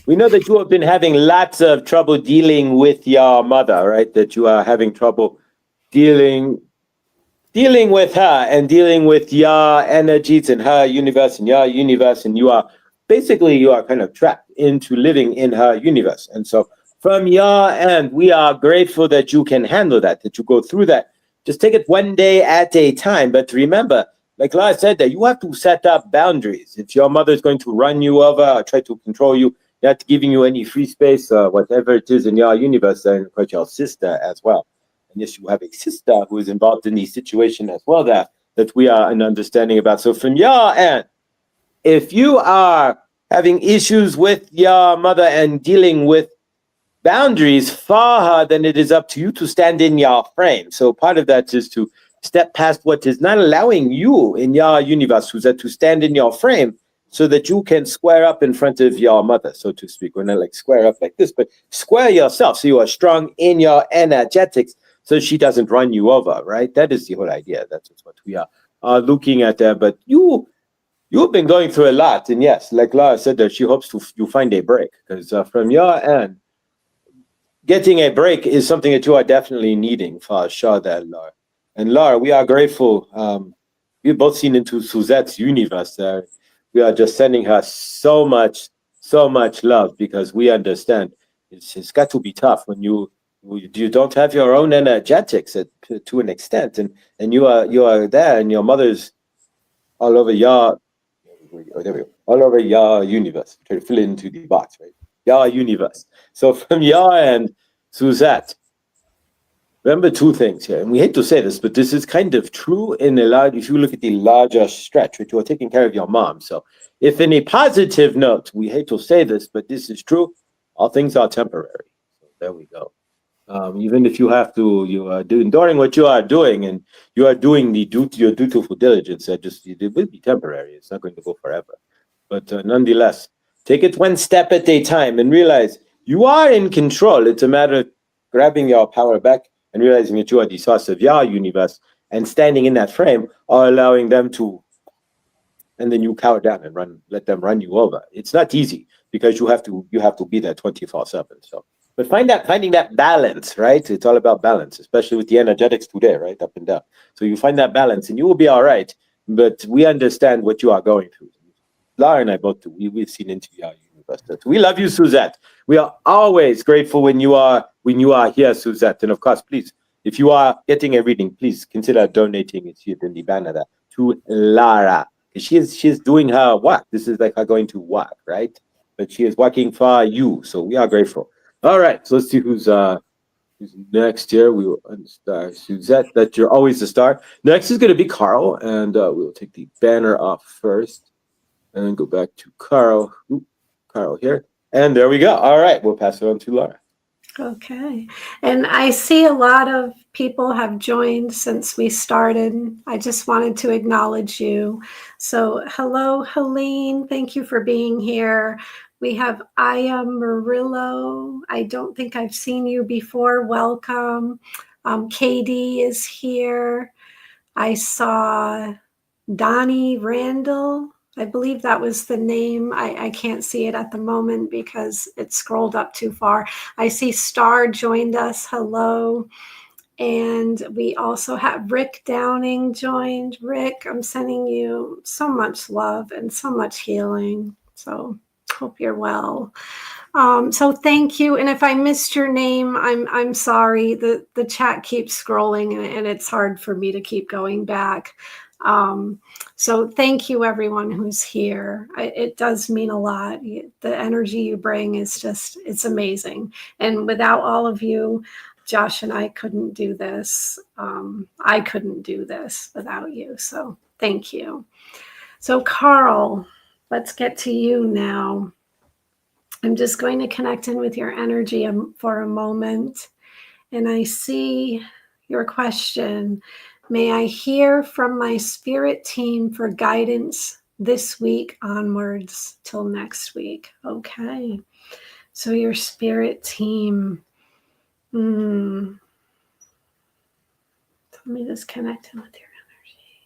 we know that you have been having lots of trouble dealing with your mother, right? That you are having trouble dealing with her and dealing with your energies and her universe and your universe, and you are kind of trapped into living in her universe. And so from your end, we are grateful that you can handle that you go through that. Just take it one day at a time. But remember, like Lara said, that you have to set up boundaries. If your mother is going to run you over or try to control you, not giving you any free space, whatever it is in your universe, and quite your sister as well. And yes, you have a sister who is involved in the situation as well that we are an understanding about. So from your end, if you are having issues with your mother and dealing with boundaries for her, then it is up to you to stand in your frame. So part of that is to step past what is not allowing you in your universe, Suzette, to stand in your frame so that you can square up in front of your mother, so to speak. We're not like square up like this, but square yourself so you are strong in your energetics so she doesn't run you over, right? That is the whole idea. That's what we are looking at there. But you've been going through a lot. And yes, like Lara said, that she hopes you find a break, because from your end, getting a break is something that you are definitely needing for sure there, Lara. And Lara, we are grateful. We've both seen into Suzette's universe there. We are just sending her so much love, because we understand it's got to be tough when you don't have your own energetics to an extent, and you are there, and your mother's all over your all over your universe. Try to fill it into the box, right? Your universe. So from your end, Suzette, remember two things here, and we hate to say this, but this is kind of true if you look at the larger stretch, right? You are taking care of your mom. So if in a positive note, we hate to say this, but this is true, all things are temporary. So there we go. Even if you are enduring what you are doing, and you are doing your dutiful diligence, it will be temporary. It's not going to go forever. But nonetheless, take it one step at a time and realize you are in control. It's a matter of grabbing your power back and realizing that you are the source of your universe, and standing in that frame, or allowing them to, and then you cower down and let them run you over. It's not easy, because you have to be there 24/7. So. But finding that balance, right? It's all about balance, especially with the energetics today, right? Up and down. So you find that balance and you will be all right. But we understand what you are going through. Lara and I both do. We've seen into your universe. We love you, Suzette. We are always grateful when you are here, Suzette. And of course, please, if you are getting a reading, please consider donating it in the banner there to Lara. She's doing her work. This is like her going to work, right? But she is working for you. So we are grateful. All right, so let's see who's next here. We will start Suzette. That you're always the star. Next is going to be Carl, and we'll take the banner off first, and then go back to Carl. Carl here, and there we go. All right, we'll pass it on to Lara. Okay, and I see a lot of people have joined since we started. I just wanted to acknowledge you. So hello, Helene. Thank you for being here. We have Aya Murillo. I don't think I've seen you before. Welcome. Katie is here. I saw Donnie Randall. I believe that was the name. I can't see it at the moment because it scrolled up too far. I see Star joined us. Hello. And we also have Rick Downing joined. Rick, I'm sending you so much love and so much healing. So hope you're well. So thank you. And if I missed your name, I'm sorry. The chat keeps scrolling and it's hard for me to keep going back. So thank you, everyone who's here. It does mean a lot. The energy you bring is just, it's amazing. And without all of you, Josh and I couldn't do this. I couldn't do this without you. So thank you. So Carl, let's get to you now. I'm just going to connect in with your energy for a moment. And I see your question. May I hear from my spirit team for guidance this week onwards till next week? Okay. So your spirit team. Let me just connect in with your energy,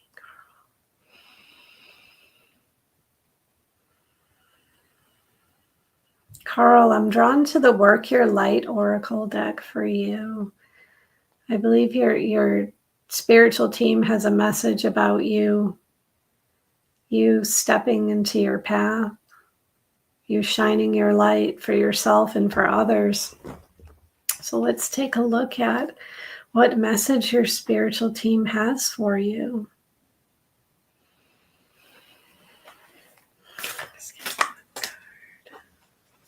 Carl, I'm drawn to the Work Your Light Oracle deck for you. I believe your spiritual team has a message about you stepping into your path, you shining your light for yourself and for others. So let's take a look at what message your spiritual team has for you.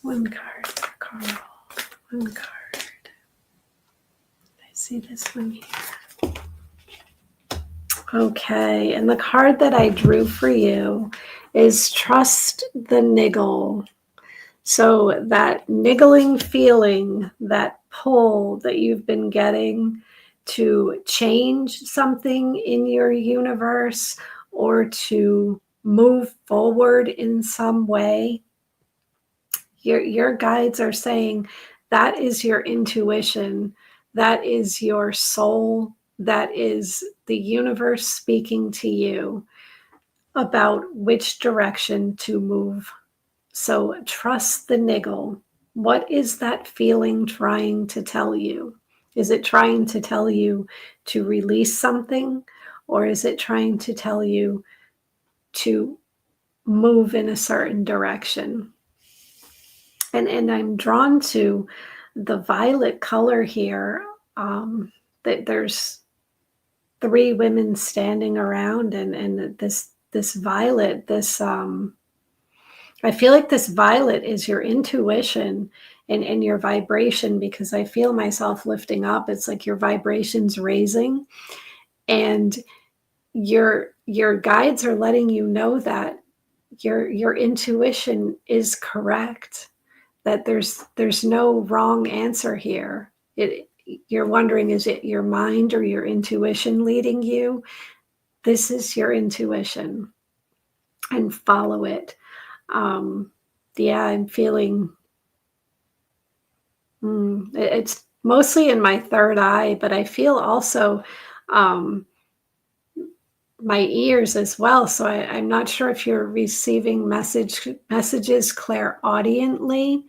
One card for Carl. One card. I see this one here. Okay, and the card that I drew for you is Trust the Niggle. So that niggling feeling, that pull that you've been getting to change something in your universe or to move forward in some way, your guides are saying that is your intuition, that is your soul, that is the universe speaking to you about which direction to move. So trust the niggle. What is that feeling trying to tell you? Is it trying to tell you to release something, or is it trying to tell you to move in a certain direction? And I'm drawn to the violet color here. That there's 3 women standing around, and this violet, this I feel like this violet is your intuition and your vibration, because I feel myself lifting up. It's like your vibration's raising, and your guides are letting you know that your intuition is correct, that there's no wrong answer here. You're wondering, is it your mind or your intuition leading you? This is your intuition, and follow it. Yeah, I'm feeling it's mostly in my third eye, but I feel also my ears as well. So I'm not sure if you're receiving messages clairaudiently.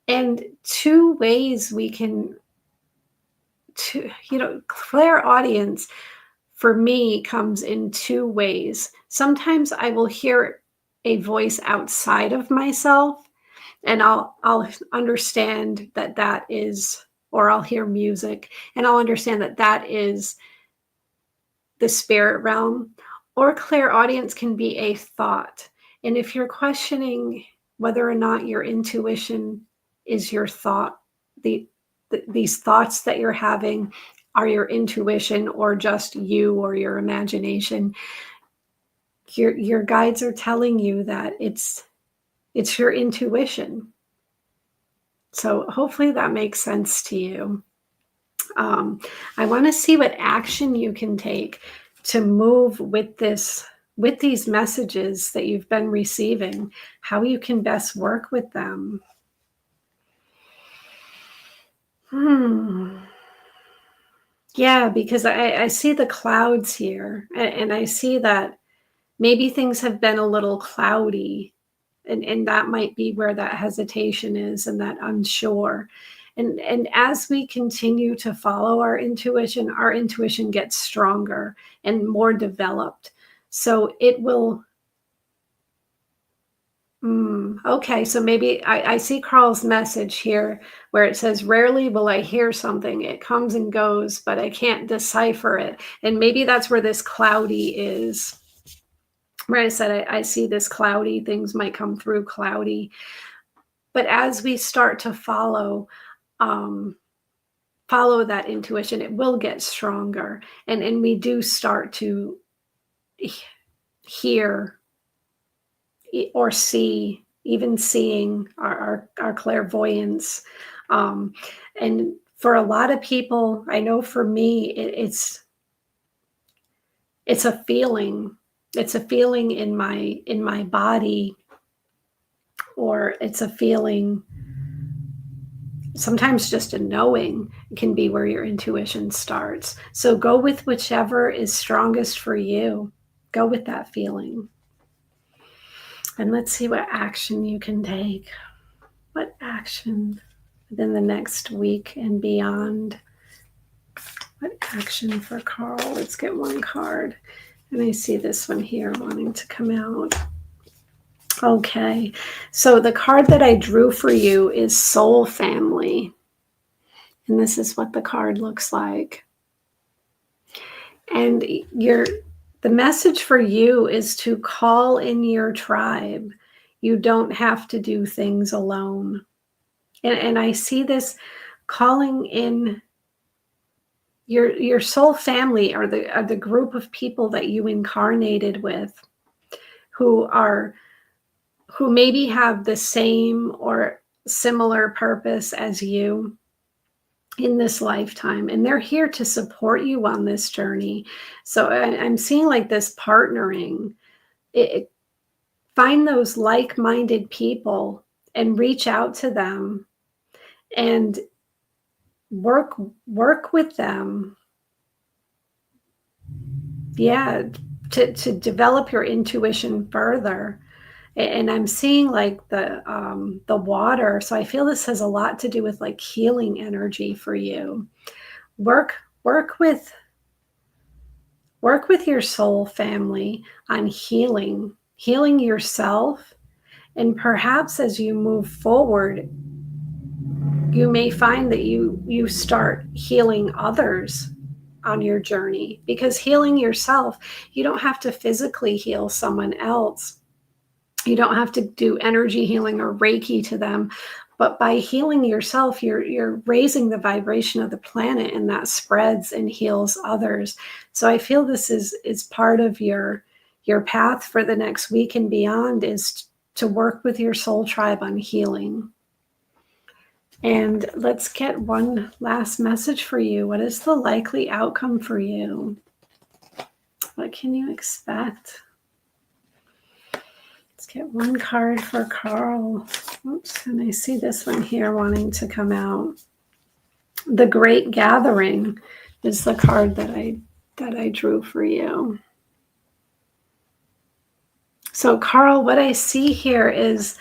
And 2 ways we can, clairaudience for me comes in 2 ways. Sometimes I will hear a voice outside of myself, and I'll understand that is, or I'll hear music and I'll understand that is the spirit realm. Or clairaudience can be a thought. And if you're questioning whether or not your intuition is your thought, these thoughts that you're having are your intuition or just you or your imagination, your guides are telling you that it's your intuition. So hopefully that makes sense to you. I want to see what action you can take to move with these messages that you've been receiving, how you can best work with them. Yeah, because I see the clouds here, and I see that maybe things have been a little cloudy, and that might be where that hesitation is and that unsure. And as we continue to follow our intuition gets stronger and more developed. So it will. Okay, so maybe I see Carl's message here where it says, rarely will I hear something. It comes and goes, but I can't decipher it. And maybe that's where this cloudy is. Where I said, I see this cloudy, things might come through cloudy. But as we start to follow that intuition, it will get stronger. And we do start to hear or see, even seeing our clairvoyance. And for a lot of people, I know for me, it's a feeling. It's a feeling in my body, or it's a feeling, sometimes just a knowing can be where your intuition starts. So go with whichever is strongest for you. Go with that feeling. And let's see what action you can take. What action within the next week and beyond? What action for Carl? Let's get one card. And I see this one here wanting to come out. Okay, so the card that I drew for you is Soul Family. And this is what the card looks like. And the message for you is to call in your tribe. You don't have to do things alone. And I see this calling in your soul family, or the group of people that you incarnated with, who maybe have the same or similar purpose as you in this lifetime, and they're here to support you on this journey. So I'm seeing like this partnering. Find those like-minded people and reach out to them and work with them. Yeah, to develop your intuition further. And I'm seeing like the water. So I feel this has a lot to do with like healing energy for you. Work with your soul family on healing yourself. And perhaps as you move forward, you may find that you start healing others on your journey, because healing yourself, you don't have to physically heal someone else. You don't have to do energy healing or Reiki to them, but by healing yourself, you're raising the vibration of the planet, and that spreads and heals others. So I feel this is part of your path for the next week and beyond, is to work with your soul tribe on healing. And let's get one last message for you. What is the likely outcome for you? What can you expect? Let's get one card for Carl. Oops, and I see this one here wanting to come out. The Great Gathering is the card that I drew for you. So Carl, what I see here is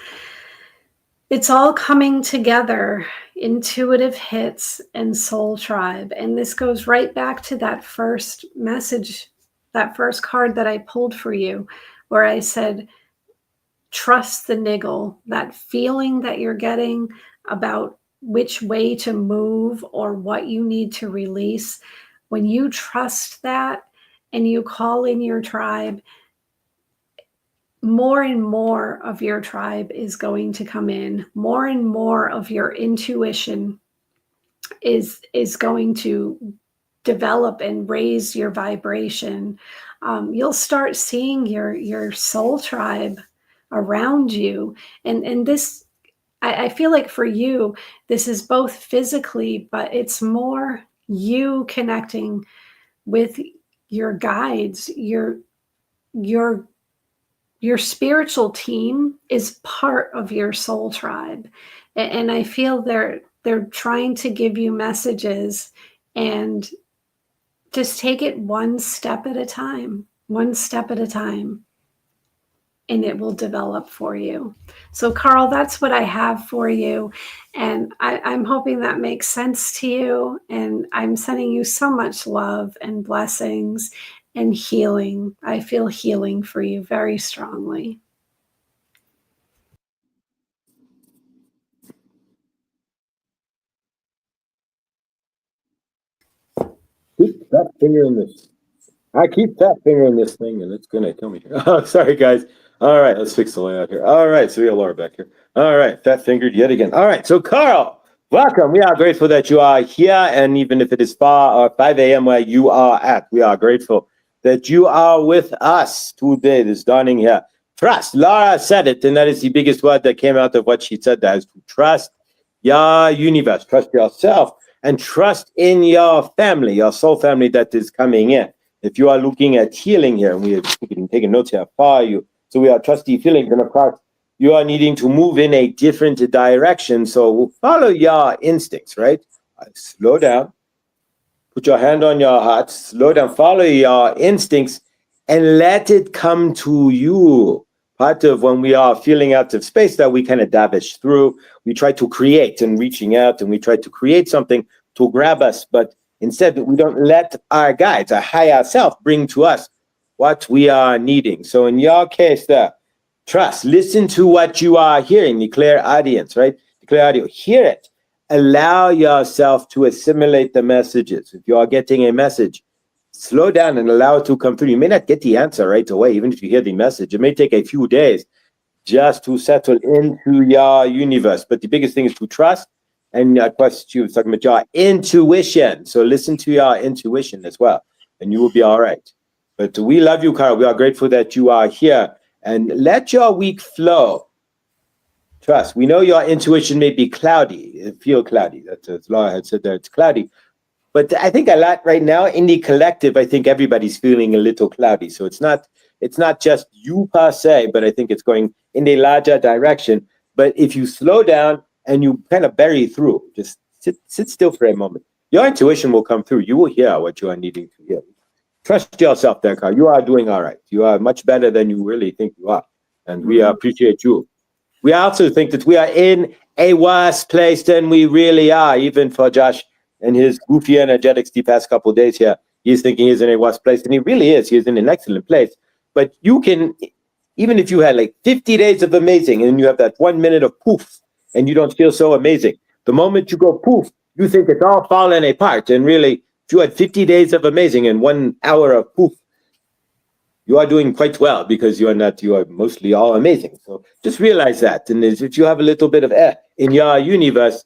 it's all coming together, intuitive hits and soul tribe. And this goes right back to that first message, that first card that I pulled for you, where I said, trust the niggle, that feeling that you're getting about which way to move or what you need to release. When you trust that and you call in your tribe, more and more of your tribe is going to come in. More and more of your intuition is going to develop and raise your vibration. You'll start seeing your soul tribe around you. And this, I feel like for you, this is both physically, but it's more you connecting with your guides, your spiritual team is part of your soul tribe. And I feel they're trying to give you messages, and just take it one step at a time, and it will develop for you. So, Carl, that's what I have for you. And I'm hoping that makes sense to you. And I'm sending you so much love and blessings and healing. I feel healing for you very strongly. Keep that finger in this. I keep that finger in this thing, and it's gonna kill me. Oh, sorry, guys. All right, let's fix the layout here. All right, so we have Laura back here. All right, fat fingered yet again. All right, so Carl, welcome. We are grateful that you are here, and even if it is 5 a.m. where you are at, we are grateful that you are with us today, this dawning here. Trust. Laura said it, and that is the biggest word that came out of what she said. That is to trust your universe, trust yourself, and trust in your family, your soul family that is coming in. If you are looking at healing here, and we are taking notes here for you, so we are trusty feelings, and of course, you are needing to move in a different direction. So follow your instincts, right? Slow down, put your hand on your heart, slow down, follow your instincts, and let it come to you. Part of when we are feeling out of space that we kind of davish through, we try to create and reaching out, and we try to create something to grab us, but instead, we don't let our guides, our higher self, bring to us what we are needing. So in your case, trust, listen to what you are hearing, the clear audience, right? The clear audio, hear it. Allow yourself to assimilate the messages. If you are getting a message, slow down and allow it to come through. You may not get the answer right away, even if you hear the message. It may take a few days just to settle into your universe. But the biggest thing is to trust. And of course, you were talking about your intuition. So listen to your intuition as well, and you will be all right. But we love you, Carl. We are grateful that you are here. And let your week flow. Trust. We know your intuition may be cloudy, feel cloudy. That's as Laura had said there, it's cloudy. But I think a lot right now in the collective, I think everybody's feeling a little cloudy. So it's not just you per se, but I think it's going in a larger direction. But if you slow down and you kind of bury through, just sit still for a moment, your intuition will come through. You will hear what you are needing to hear. Trust yourself there, Carl. You are doing all right. You are much better than you really think you are. And we appreciate you. We also think that we are in a worse place than we really are, even for Josh and his goofy energetics the past couple of days here. He's thinking he's in a worse place, and he really is. He's in an excellent place. But you can, even if you had like 50 days of amazing and you have that 1 minute of poof and you don't feel so amazing, the moment you go poof, you think it's all falling apart. And really, if you had 50 days of amazing and 1 hour of poof, you are doing quite well because you are mostly all amazing. So just realize that. And if you have a little bit of in your universe,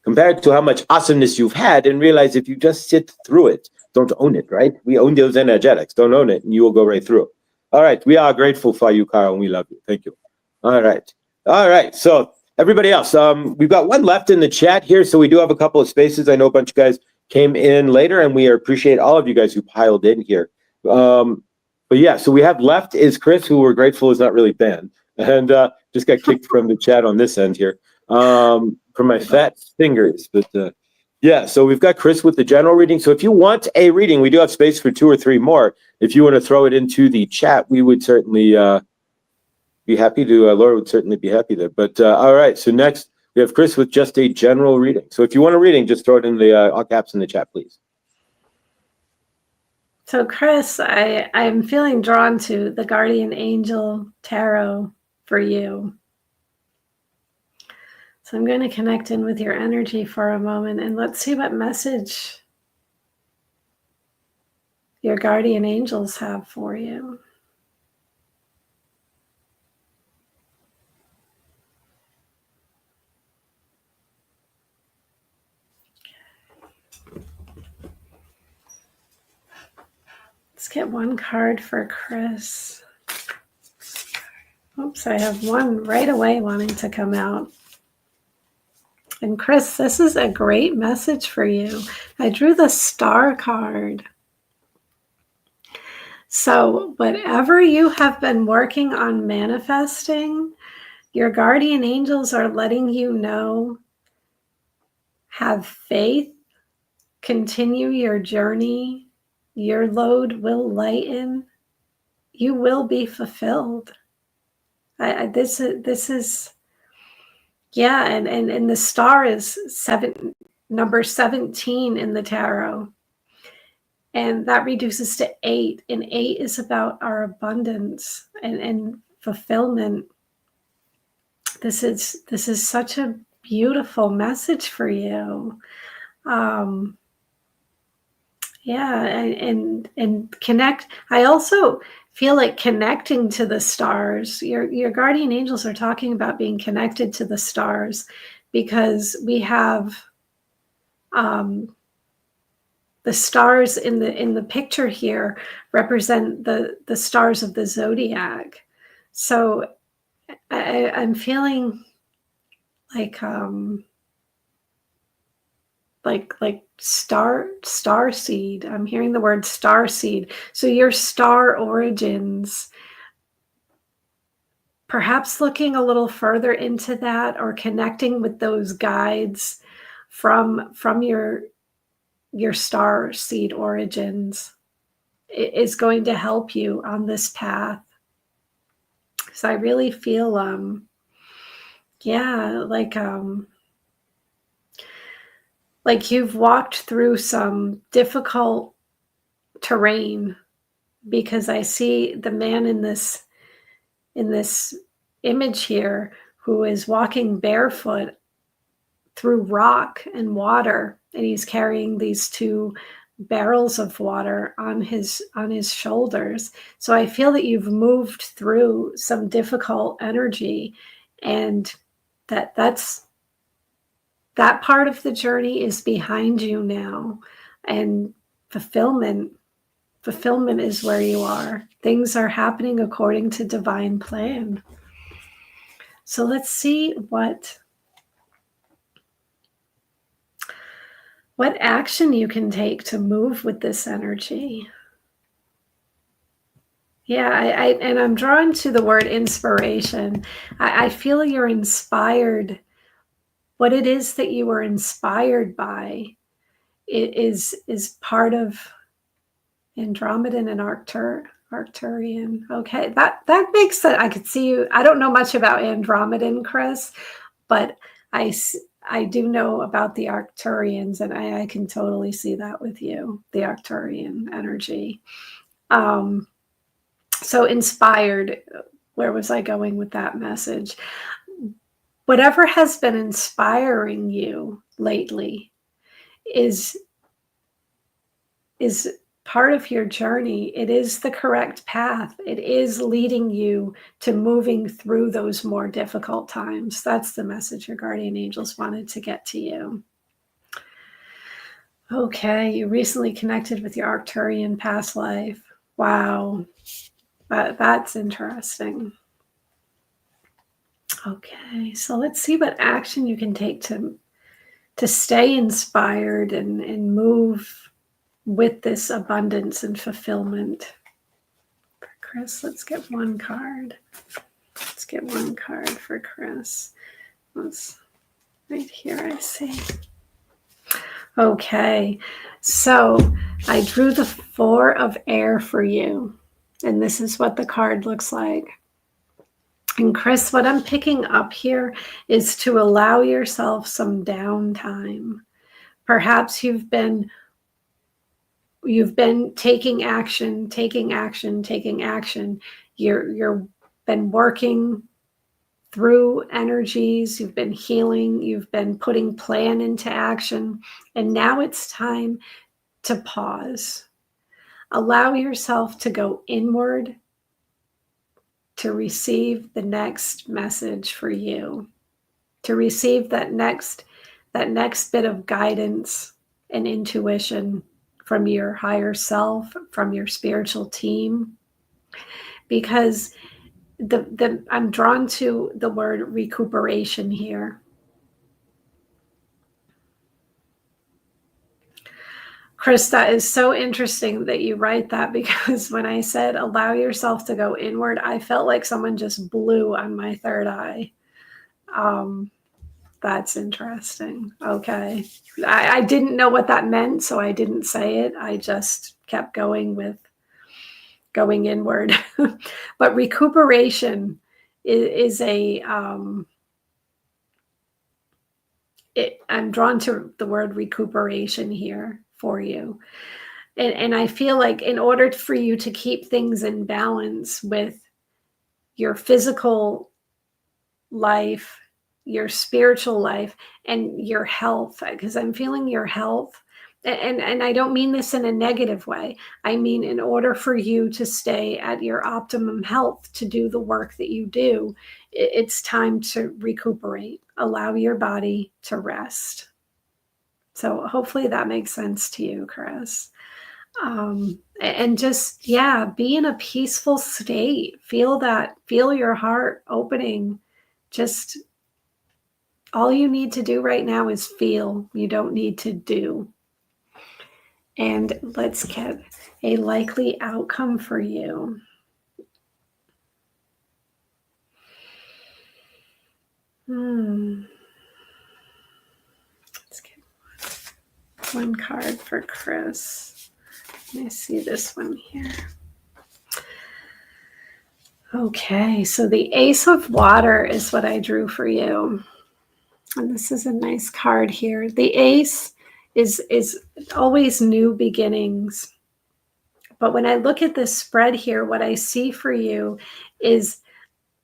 compared to how much awesomeness you've had, and realize if you just sit through it, don't own it, right? We own those energetics. Don't own it, and you will go right through. All right. We are grateful for you, Carl, and we love you. Thank you. All right. All right. So everybody else, we've got one left in the chat here. So we do have a couple of spaces. I know a bunch of guys came in later, and we appreciate all of you guys who piled in here. But yeah, so we have left is Chris, who we're grateful is not really banned, and just got kicked from the chat on this end here from my fat fingers. But yeah, so we've got Chris with the general reading. So if you want a reading, we do have space for 2 or 3 more. If you want to throw it into the chat, we would certainly be happy to. Laura would certainly be happy there. But all right, so next we have Chris with just a general reading. So if you want a reading, just throw it in the all caps in the chat, please. So, Chris, I'm feeling drawn to the Guardian Angel Tarot for you. So I'm going to connect in with your energy for a moment, and let's see what message your guardian angels have for you. Let's get one card for Chris. Oops, I have one right away wanting to come out. And Chris, this is a great message for you. I drew the Star card. So whatever you have been working on manifesting, your guardian angels are letting you know, have faith, continue your journey. Your load will lighten. You will be fulfilled. This is yeah, and the star is number 17 in the tarot. And that reduces to 8. And 8 is about our abundance and fulfillment. This is such a beautiful message for you. Yeah, and connect. I also feel like connecting to the stars. Your guardian angels are talking about being connected to the stars, because we have the stars in the picture here represent the stars of the zodiac. So I'm feeling like star seed. I'm hearing the word star seed. So your star origins, perhaps looking a little further into that, or connecting with those guides from your star seed origins, is going to help you on this path. So I really feel yeah, like you've walked through some difficult terrain, because I see the man in this image here who is walking barefoot through rock and water, and he's carrying these 2 barrels of water on his shoulders. So I feel that you've moved through some difficult energy, and that part of the journey is behind you now, and fulfillment is where you are. Things are happening according to divine plan. So let's see what action you can take to move with this energy. Yeah, and I'm drawn to the word inspiration. I feel you're inspired. What it is that you were inspired by is part of Andromedan and Arcturian. Okay, that makes sense. I could see you. I don't know much about Andromedan, Chris, but I do know about the Arcturians, and I can totally see that with you, the Arcturian energy. So inspired, where was I going with that message? Whatever has been inspiring you lately is part of your journey. It is the correct path. It is leading you to moving through those more difficult times. That's the message your guardian angels wanted to get to you. Okay, you recently connected with your Arcturian past life. Wow, that's interesting. Okay, so let's see what action you can take to stay inspired and move with this abundance and fulfillment. For Chris, let's get one card. Let's get one card for Chris. Let's, right here, I see. Okay, so I drew the 4 of air for you, and this is what the card looks like. And Chris, what I'm picking up here is to allow yourself some downtime. Perhaps you've been taking action. You're been working through energies, you've been healing, you've been putting plan into action, and now it's time to pause. Allow yourself to go inward to receive the next message for you, to receive that next bit of guidance and intuition from your higher self, from your spiritual team. Because I'm drawn to the word recuperation here. Chris, that is so interesting that you write that, because when I said allow yourself to go inward, I felt like someone just blew on my third eye. That's interesting. Okay. I didn't know what that meant, so I didn't say it. I just kept going with going inward. But recuperation is a I'm drawn to the word recuperation here for you. And I feel like in order for you to keep things in balance with your physical life, your spiritual life, and your health, because I'm feeling your health. And I don't mean this in a negative way. I mean, in order for you to stay at your optimum health to do the work that you do, it's time to recuperate, allow your body to rest. So hopefully that makes sense to you, Chris. And just, yeah, be in a peaceful state. Feel your heart opening. Just all you need to do right now is feel. You don't need to do. And let's get a likely outcome for you. Let's get one card for Chris. Let me see this one here. Okay, so the Ace of Water is what I drew for you. And this is a nice card here. The Ace is always new beginnings. But when I look at this spread here, what I see for you is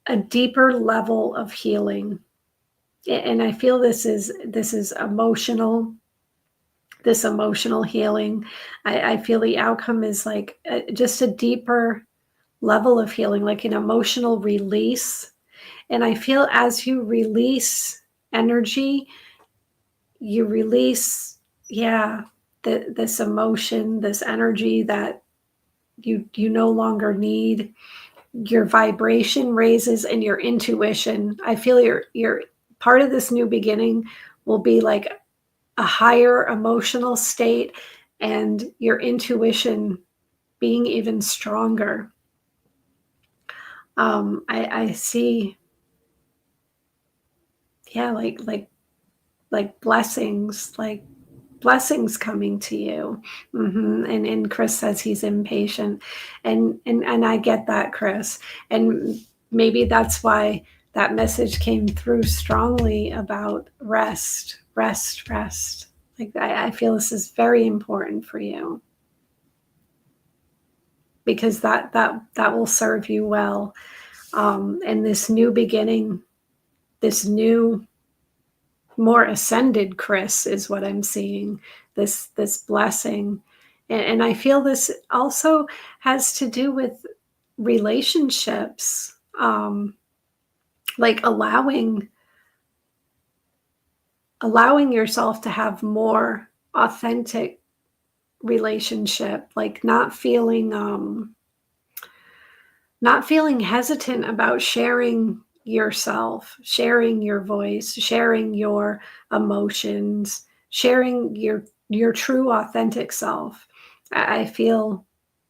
a deeper level of healing. And I feel this is emotional, this emotional healing. I feel the outcome is like just a deeper level of healing, like an emotional release. And I feel as you release energy, you release, this emotion, this energy that you no longer need. Your vibration raises and your intuition. I feel your part of this new beginning will be like a higher emotional state and your intuition being even stronger. I see, like blessings, coming to you. And Chris says he's impatient, and I get that, Chris. And maybe that's why that message came through strongly about rest. Like I feel this is very important for you, because that will serve you well. And this new beginning, this new, more ascended Chris is what I'm seeing, this blessing. And I feel this also has to do with relationships, like allowing yourself to have more authentic relationship, like not feeling hesitant about sharing yourself, sharing your voice, sharing your emotions, sharing your true authentic self. I feel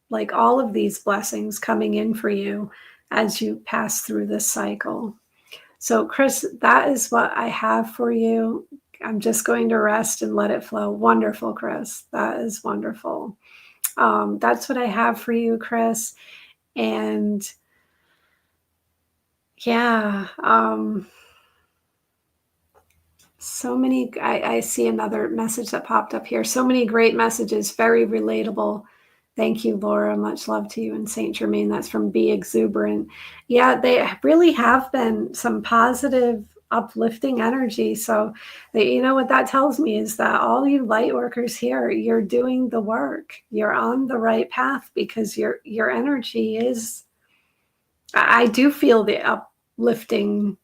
like all of these blessings coming in for you as you pass through this cycle. So Chris, that is what I have for you. I'm just going to rest and let it flow. Wonderful, Chris. That is wonderful. That's what I have for you, Chris. And yeah, so many, I see another message that popped up here. So many great messages, very relatable. Thank you, Laura. Much love to you in Saint Germain. That's from Be Exuberant. Yeah, they really have been some positive, uplifting energy. So, you know what that tells me is that all you light workers here, you're doing the work. You're on the right path because your energy is, I do feel the uplifting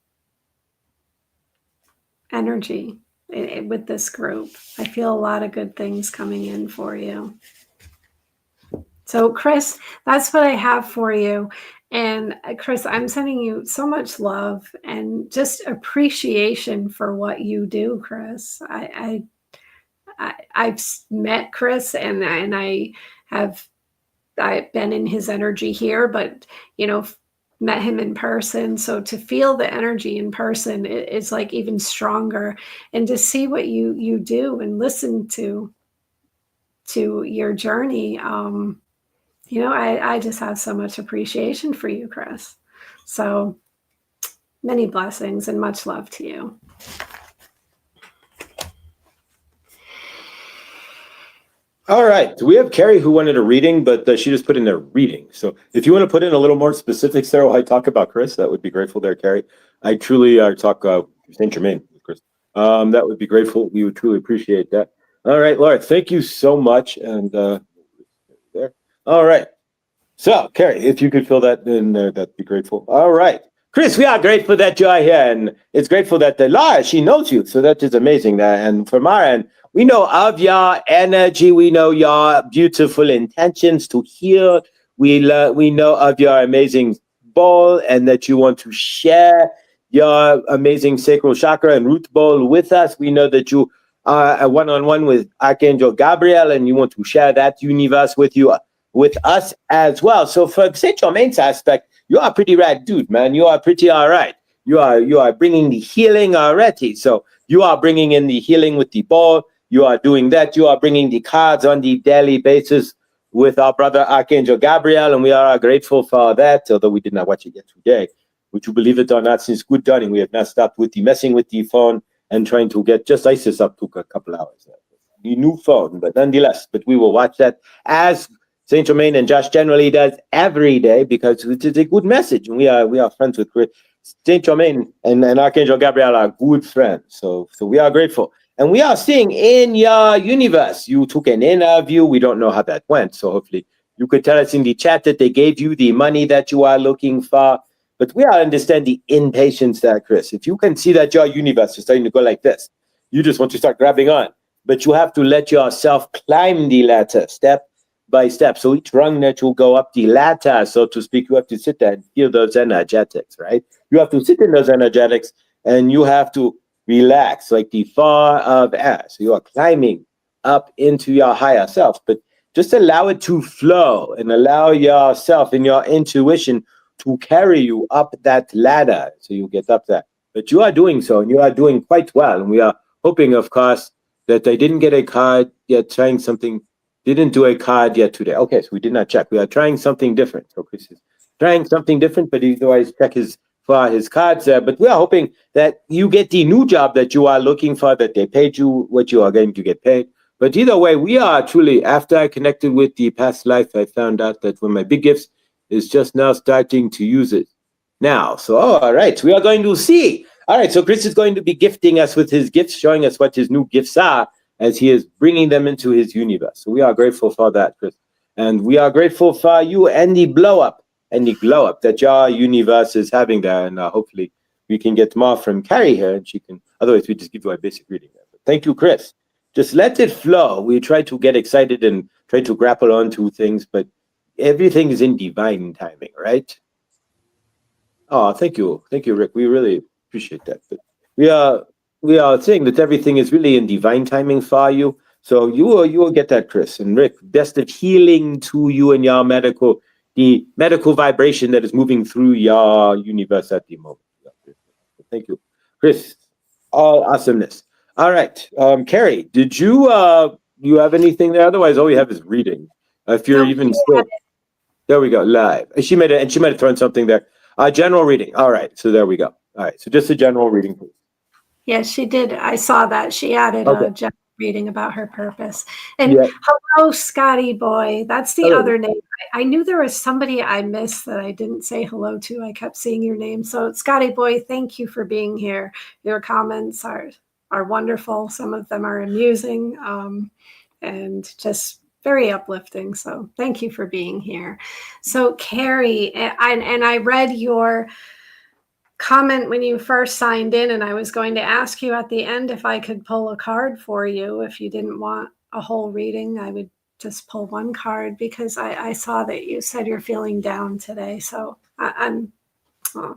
energy with this group. I feel a lot of good things coming in for you. So Chris, that's what I have for you. And Chris, I'm sending you so much love and just appreciation for what you do, Chris. I've met Chris and I've been in his energy here, but met him in person. So to feel the energy in person is like even stronger, and to see what you do and listen to your journey. I just have so much appreciation for you, Chris. So Many blessings and much love to you. All right. We have Carrie who wanted a reading, but she just put in their reading. So if you want to put in a little more specifics there while I talk about Chris, that would be grateful there, Carrie. I truly talk Saint Germain with Chris. That would be grateful. We would truly appreciate that. All right, Laura, thank you so much. And there. All right. So, Carrie, if you could fill that in there, that'd be grateful. All right. Chris, we are grateful that you are here, and it's grateful that Laura, she knows you. So that is amazing. And from our end, we know of your energy. We know your beautiful intentions to heal. We know of your amazing ball and that you want to share your amazing sacral chakra and root ball with us. We know that you are a one-on-one with Archangel Gabriel and you want to share that universe with us as well. So for Saint Germain's aspect, you are a pretty rad dude, man. You are pretty all right. You are bringing the healing already. So you are bringing in the healing with the ball. You are doing that. You are bringing the cards on the daily basis with our brother Archangel Gabriel, and we are grateful for that, although we did not watch it yet today. Would you believe it or not, since good dawning, we have not stopped with the messing with the phone and trying to get just ISIS up to a couple hours. The new phone, but nonetheless, but we will watch that as Saint Germain and Josh generally does every day because it is a good message. And we are friends with Saint Germain and Archangel Gabriel are good friends. So we are grateful. And we are seeing in your universe, you took an interview. We don't know how that went. So hopefully you could tell us in the chat that they gave you the money that you are looking for. But we are understand the impatience there, Chris. If you can see that your universe is starting to go like this, you just want to start grabbing on. But you have to let yourself climb the ladder step by step. So each rung that you go up the ladder, so to speak, you have to sit there and feel those energetics, right? You have to sit in those energetics and you have to relax like the far of air. So you are climbing up into your higher self, but just allow it to flow and allow yourself and your intuition to carry you up that ladder. So you get up there. But you are doing so and you are doing quite well. And we are hoping, of course, that they didn't get a card yet, trying something, didn't do a card yet today. Okay, so we did not check. We are trying something different. So Chris is trying something different, but he always check his cards there. But we are hoping that you get the new job that you are looking for, that they paid you what you are going to get paid. But either way, we are truly, after I connected with the past life, I found out that one of my big gifts is just now starting to use it now. So, all right, we are going to see. All right, so Chris is going to be gifting us with his gifts, showing us what his new gifts are as he is bringing them into his universe. So we are grateful for that, Chris. And we are grateful for you and the blow up that your universe is having there. And hopefully we can get more from Carrie here and she can, otherwise we just give you a basic reading there. But thank you, Chris. Just let it flow. We try to get excited and try to grapple onto things, but everything is in divine timing, right? Oh, thank you. Thank you, Rick. We really appreciate that. But we are saying that everything is really in divine timing for you. So you will get that, Chris. And Rick, best of healing to you and your the medical vibration that is moving through your universe at the moment. Thank you, Chris. All awesomeness. All right, Carrie, did you have anything there? Otherwise, all we have is reading. If you're even still, there we go, live. She might have thrown something there. General reading. All right, so there we go. All right, so just a general reading, please. Yes, she did. I saw that. She added Okay. a general reading about her purpose. And Yeah. hello, Scotty boy. That's the Hello. other name. I knew there was somebody I missed that I didn't say hello to. I kept seeing your name. So Scotty boy, thank you for being here. Your comments are wonderful. Some of them are amusing and just very uplifting. So thank you for being here. So Carrie, and I read your comment when you first signed in, and I was going to ask you at the end if I could pull a card for you. If you didn't want a whole reading, I would just pull one card because I saw that you said you're feeling down today. So I'm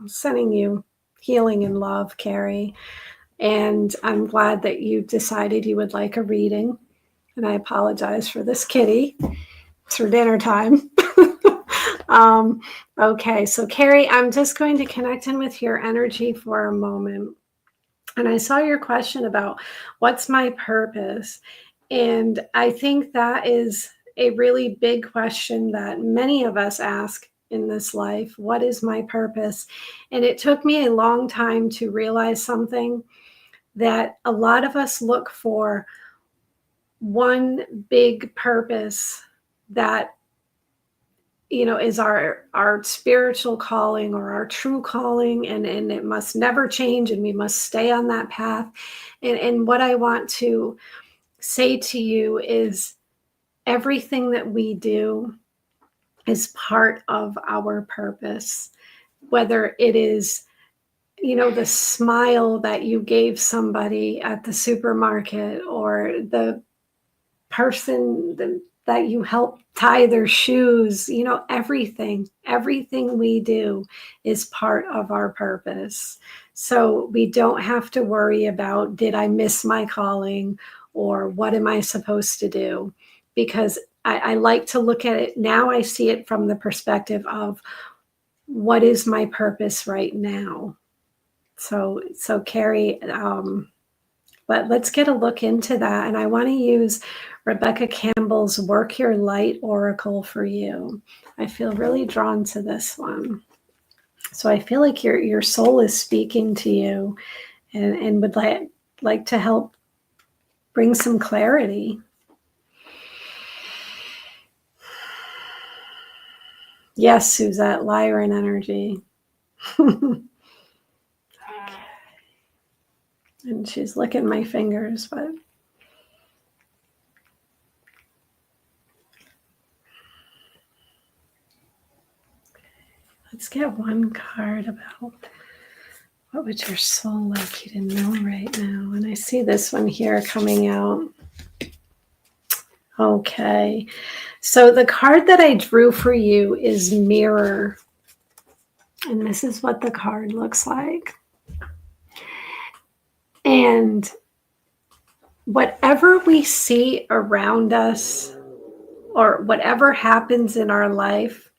sending you healing and love, Carrie. And I'm glad that you decided you would like a reading. And I apologize for this kitty. It's for dinner time. Okay, so Carrie, I'm just going to connect in with your energy for a moment. And I saw your question about what's my purpose? And I think that is a really big question that many of us ask in this life? What is my purpose? And it took me a long time to realize something, that a lot of us look for one big purpose that, is our spiritual calling or our true calling, and it must never change, and we must stay on that path. And what I want to say to you is, everything that we do is part of our purpose. Whether it is, the smile that you gave somebody at the supermarket, or the person that you help tie their shoes, everything we do is part of our purpose. So we don't have to worry about, did I miss my calling, or what am I supposed to do? Because I like to look at it now. I see it from the perspective of, what is my purpose right now? So Carrie, but let's get a look into that. And I want to use Rebecca Campbell's Work Your Light Oracle for you. I feel really drawn to this one. So I feel like your soul is speaking to you, and would like to help bring some clarity. Yes, Suzette, Lyran energy. And she's licking my fingers, but let's get one card about, what would your soul like you to know right now? And I see this one here coming out. Okay. So the card that I drew for you is Mirror. And this is what the card looks like. And whatever we see around us, or whatever happens in our life,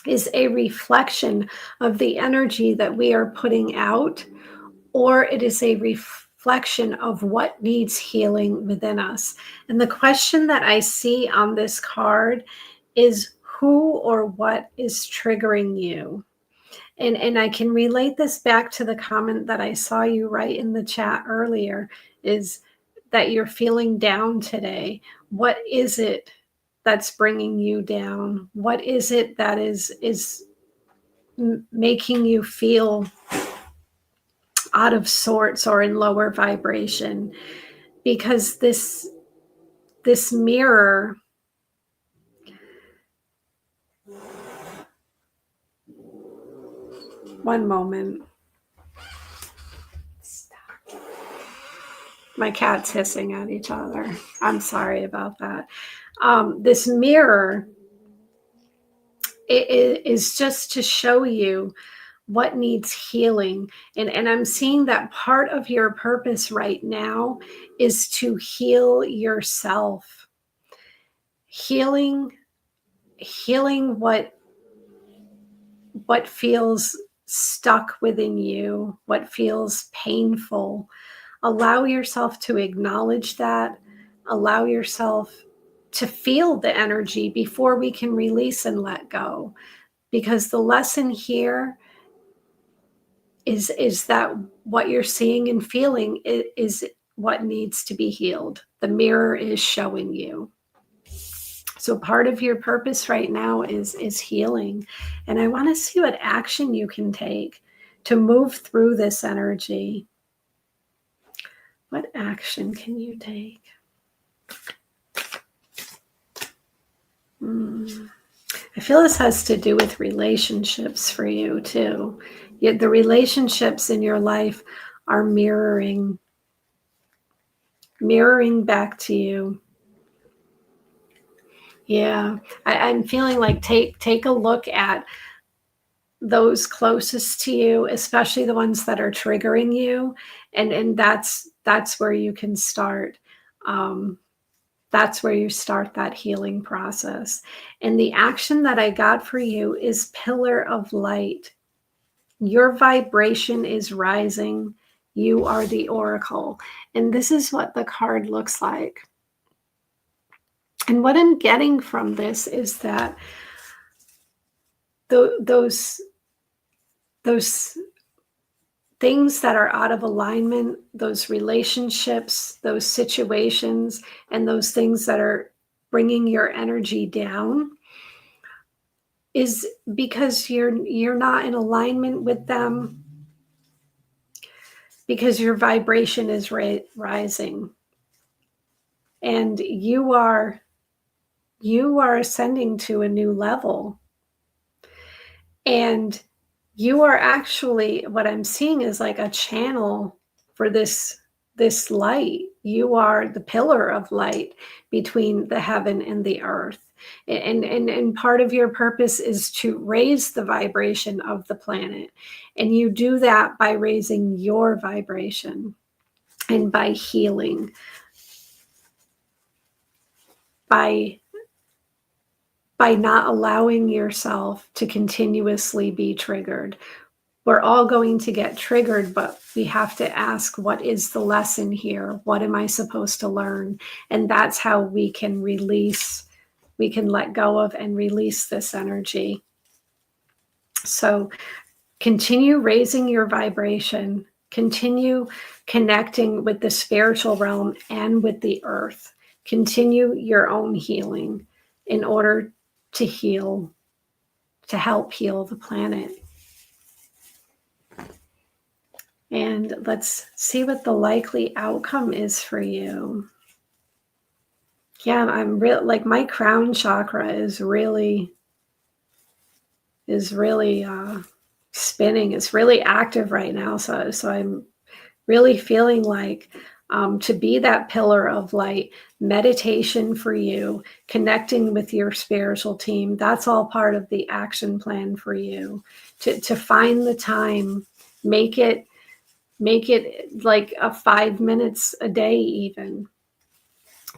is a reflection of the energy that we are putting out, or it is a reflection of what needs healing within us. And the question that I see on this card is, who or what is triggering you? And I can relate this back to the comment that I saw you write in the chat earlier, is that you're feeling down today. What is it that's bringing you down? What is it that is making you feel out of sorts or in lower vibration? Because this mirror, one moment. Stop. My cat's hissing at each other. I'm sorry about that. This mirror, it is just to show you what needs healing. And I'm seeing that part of your purpose right now is to heal yourself. Healing what feels stuck within you, what feels painful. Allow yourself to acknowledge that. Allow yourself to feel the energy before we can release and let go. Because the lesson here is that what you're seeing and feeling is what needs to be healed. The mirror is showing you. So part of your purpose right now is healing. And I want to see what action you can take to move through this energy. What action can you take? I feel this has to do with relationships for you too. Yet the relationships in your life are mirroring back to you. Yeah, I'm feeling like take a look at those closest to you, especially the ones that are triggering you, and that's where you can start. That's where you start that healing process. And the action that I got for you is Pillar of Light. Your vibration is rising. You are the oracle. And this is what the card looks like. And what I'm getting from this is that those things that are out of alignment, those relationships, those situations, and those things that are bringing your energy down is because you're not in alignment with them, because your vibration is rising, and you are ascending to a new level. And you are actually, what I'm seeing is like a channel for this light. You are the pillar of light between the heaven and the earth. And part of your purpose is to raise the vibration of the planet. And you do that by raising your vibration and by healing, by not allowing yourself to continuously be triggered. We're all going to get triggered, but we have to ask, what is the lesson here? What am I supposed to learn? And that's how we can let go of and release this energy. So continue raising your vibration, continue connecting with the spiritual realm and with the earth. Continue your own healing in order to heal, to help heal the planet. And let's see what the likely outcome is for you. Yeah, I'm real, like my crown chakra is really spinning. It's really active right now. So I'm really feeling like to be that pillar of light, meditation for you, connecting with your spiritual team. That's all part of the action plan for you. To find the time, make it like a 5 minutes a day even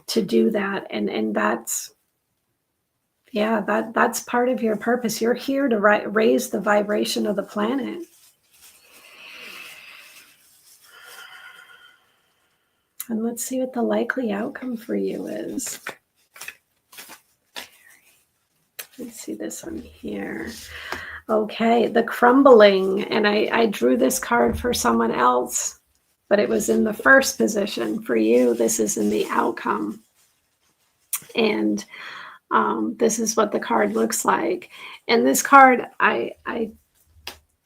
to do that. And that's part of your purpose. You're here to raise the vibration of the planet. And let's see what the likely outcome for you is. Let's see this one here. Okay, the crumbling. And I drew this card for someone else, but it was in the first position. For you, this is in the outcome. And this is what the card looks like. And this card, I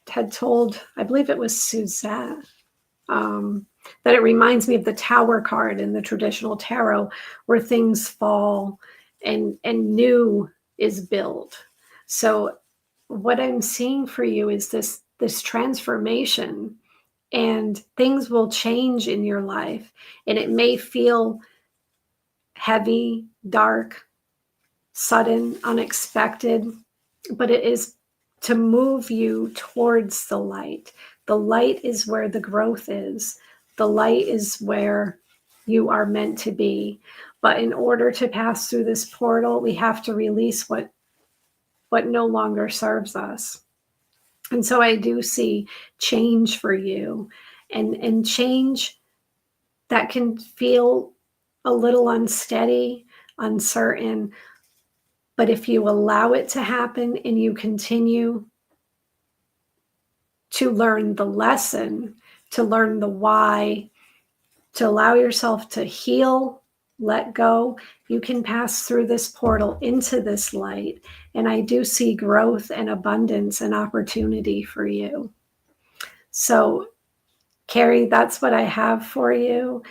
had told, I believe it was Suzette, that it reminds me of the Tower card in the traditional tarot, where things fall and new is built. So what I'm seeing for you is this transformation, and things will change in your life. And it may feel heavy, dark, sudden, unexpected, but it is to move you towards the light. The light is where the growth is. The light is where you are meant to be. But in order to pass through this portal, we have to release what no longer serves us. And so I do see change for you, and change that can feel a little unsteady, uncertain. But if you allow it to happen and you continue to learn the lesson, to learn the why, to allow yourself to heal, let go, you can pass through this portal into this light. And I do see growth and abundance and opportunity for you. So, Carrie, that's what I have for you.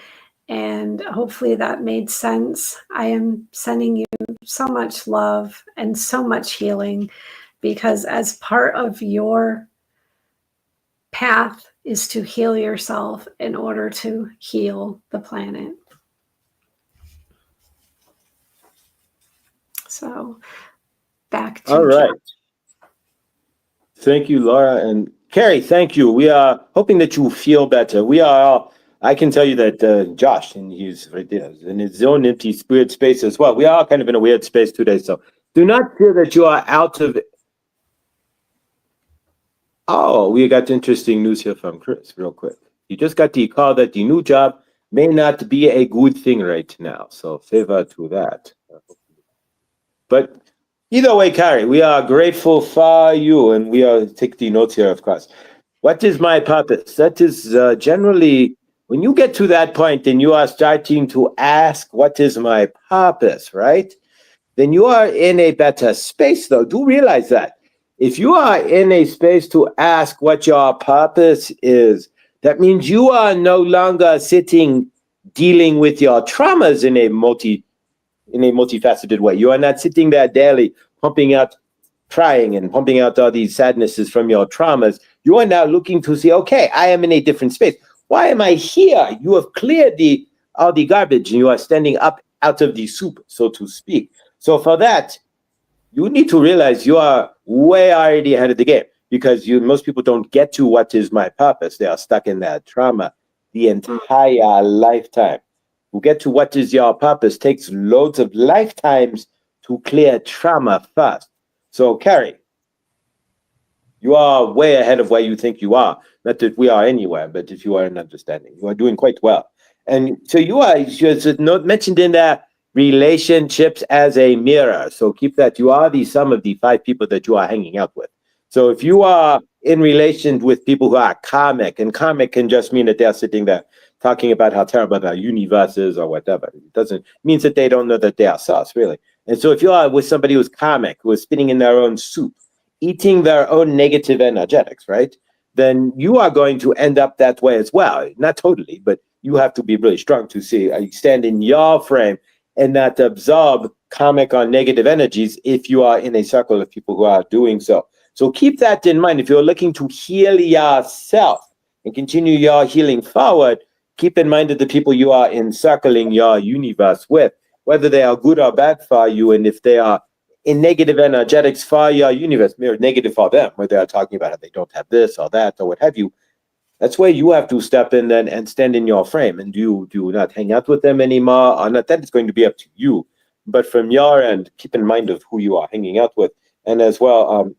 And hopefully that made sense. I am sending you so much love and so much healing, because as part of your path is to heal yourself in order to heal the planet. So back to all right. John. Thank you, Laura. And Carrie, thank you. We are hoping that you feel better. I can tell you that Josh, and he's right there, in his own empty spirit space as well. We are kind of in a weird space today. So do not feel that you are out of it. Oh, we got interesting news here from Chris real quick. You just got the call that the new job may not be a good thing right now. So favor to that. But Either way, Carrie, we are grateful for you, and we are take the notes here, of course. What is my purpose? That is generally when you get to that point and you are starting to ask, "What is my purpose?" Right? Then you are in a better space, though. Do realize that. If you are in a space to ask what your purpose is, that means you are no longer sitting dealing with your traumas in a multifaceted way. You are not sitting there daily pumping out, crying and pumping out all these sadnesses from your traumas. You are now looking to see, okay, I am in a different space. Why am I here? You have cleared all the garbage and you are standing up out of the soup, so to speak. So for that, you need to realize you are way already ahead of the game because most people don't get to what is my purpose. They are stuck in that trauma the entire lifetime. To get to what is your purpose takes loads of lifetimes to clear trauma first. So, Carrie, you are way ahead of where you think you are. Not that we are anywhere, but if you are in understanding, you are doing quite well. And so you are just mentioned in there relationships as a mirror. So keep that. You are the sum of the 5 people that you are hanging out with. So if you are in relation with people who are karmic, and karmic can just mean that they're sitting there talking about how terrible the universe is or whatever. It doesn't means that they don't know that they are sus, really. And so if you are with somebody who's karmic, who is spinning in their own soup, eating their own negative energetics, right? Then you are going to end up that way as well. Not totally, but you have to be really strong to see stand in your frame and not absorb karmic or negative energies if you are in a circle of people who are doing so. So keep that in mind. If you're looking to heal yourself and continue your healing forward, keep in mind that the people you are encircling your universe with, whether they are good or bad for you, and if they are in negative energetics for your universe, mirror negative for them, where they are talking about how they don't have this or that or what have you. That's where you have to step in then and stand in your frame and do not hang out with them anymore or not. That is going to be up to you. But from your end, keep in mind of who you are hanging out with. And as well,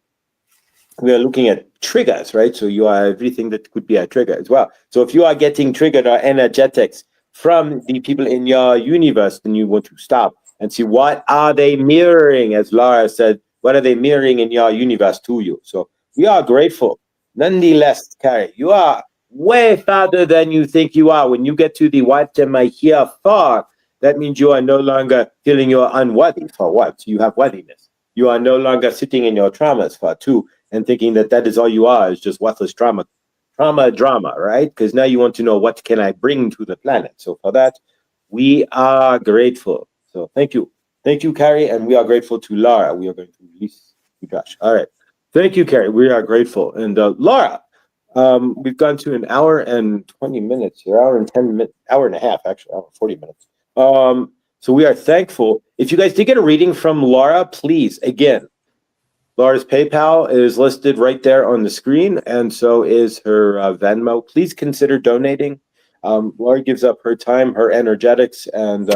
we are looking at triggers, right? So you are everything that could be a trigger as well. So if you are getting triggered or energetics from the people in your universe, then you want to stop and see what are they mirroring, as Laura said, what are they mirroring in your universe to you? So we are grateful. Nonetheless, Carrie, you are way farther than you think you are. When you get to the what am I here for, that means you are no longer feeling you're unworthy for what? You have worthiness. You are no longer sitting in your traumas for 2 and thinking that that is all you are is just worthless drama, right? Because now you want to know what can I bring to the planet. So for that, we are grateful. So thank you. Thank you, Carrie. And we are grateful to Laura. We are going to release you, Josh. All right. Thank you, Carrie. We are grateful. And Laura, we've gone to an hour and 20 minutes here, hour and 10 minutes, hour and a half, actually, hour and 40 minutes. So we are thankful. If you guys did get a reading from Laura, please, again, Laura's PayPal is listed right there on the screen, and so is her Venmo. Please consider donating. Laura gives up her time, her energetics, and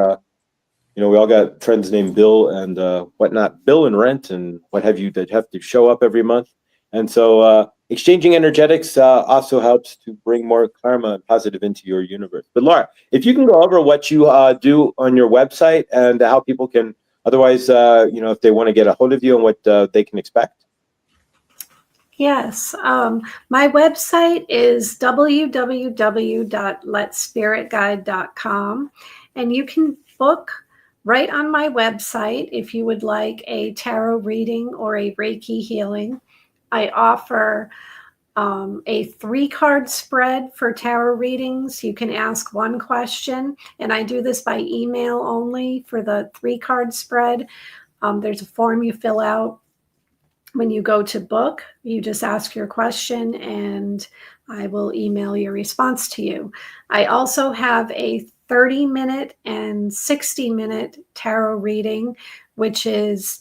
we all got friends named Bill and whatnot, Bill and Rent and what have you that have to show up every month. And so exchanging energetics also helps to bring more karma and positive into your universe. But Laura, if you can go over what you do on your website and how people can otherwise, if they want to get a hold of you and what they can expect. Yes. My website is www.letspiritguide.com, and you can book right on my website if you would like a tarot reading or a Reiki healing. I offer a 3-card spread for tarot readings. You can ask one question, and I do this by email only for the 3-card spread. There's a form you fill out when you go to book. You just ask your question, and I will email your response to you. I also have a 30-minute and 60-minute tarot reading, which is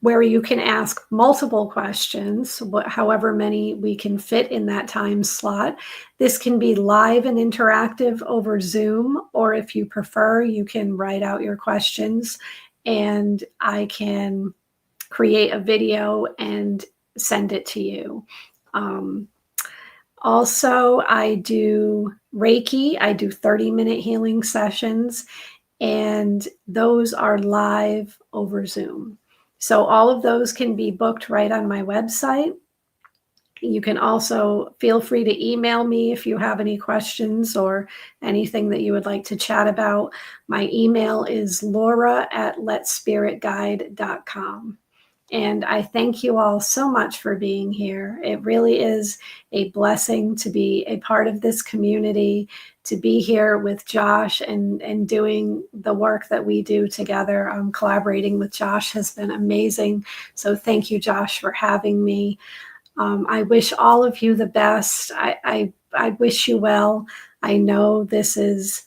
where you can ask multiple questions, however many we can fit in that time slot. This can be live and interactive over Zoom, or if you prefer, you can write out your questions and I can create a video and send it to you. Also, I do Reiki. I do 30-minute healing sessions. and those are live over Zoom. So all of those can be booked right on my website. You can also feel free to email me if you have any questions or anything that you would like to chat about. My email is laura@letspiritguide.com. And I thank you all so much for being here. It really is a blessing to be a part of this community, to be here with Josh and doing the work that we do together. Collaborating with Josh has been amazing. So thank you, Josh, for having me. I wish all of you the best. I wish you well. I know this is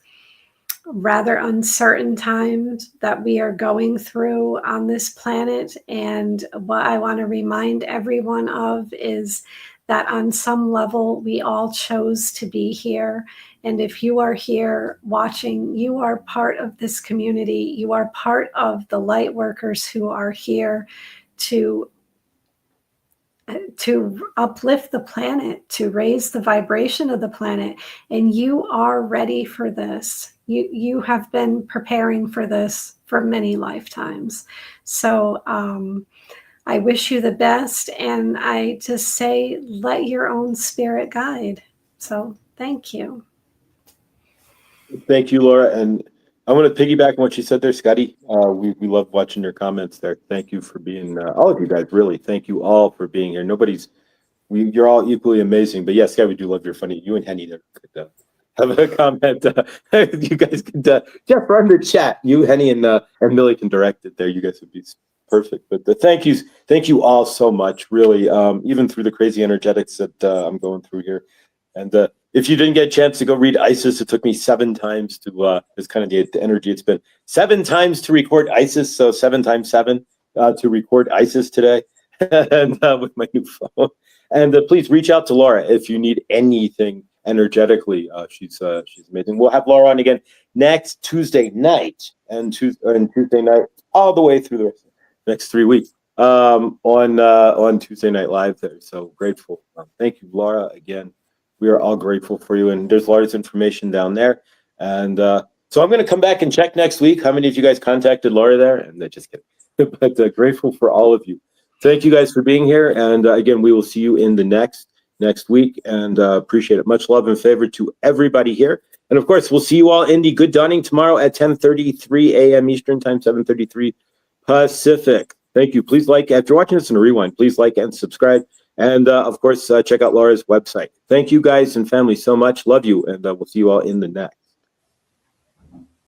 rather uncertain times that we are going through on this planet. And what I want to remind everyone of is that on some level, we all chose to be here. And if you are here watching, you are part of this community. You are part of the light workers who are here to uplift the planet, to raise the vibration of the planet. And you are ready for this. You have been preparing for this for many lifetimes. So I wish you the best. And I just say, let your own spirit guide. So thank you. Thank you, Laura. And I want to piggyback on what you said there, Scotty. We love watching your comments there. Thank you for being, all of you guys, really. Thank you all for being here. You're all equally amazing. But yes, Scott, we do love your funny. You and Henny there could have a comment. You guys could, Jeff, run the chat. You, Henny, and Millie can direct it there. You guys would be perfect. But thank you all so much, really, even through the crazy energetics that I'm going through here. And if you didn't get a chance to go read Isis, it took me 7 times to, it's kind of the energy it's been. 7 times to record Isis, so 7 times 7 to record Isis today and with my new phone. And please reach out to Laura if you need anything energetically. She's amazing. We'll have Laura on again next Tuesday night and Tuesday night all the way through the next 3 weeks on Tuesday Night Live there. So grateful. Thank you, Laura, again. We are all grateful for you. And there's Laura's information down there. And so I'm going to come back and check next week how many of you guys contacted Laura there. And just kidding. But grateful for all of you. Thank you guys for being here. And again, we will see you in the next week. And appreciate it. Much love and favor to everybody here. And of course, we'll see you all in the Good Dawning tomorrow at 10:33 a.m. Eastern Time, 7:33 Pacific. Thank you. Please like, after watching this in a rewind, please like and subscribe. And of course, check out Laura's website. Thank you guys and family so much. Love you. And we'll see you all in the next.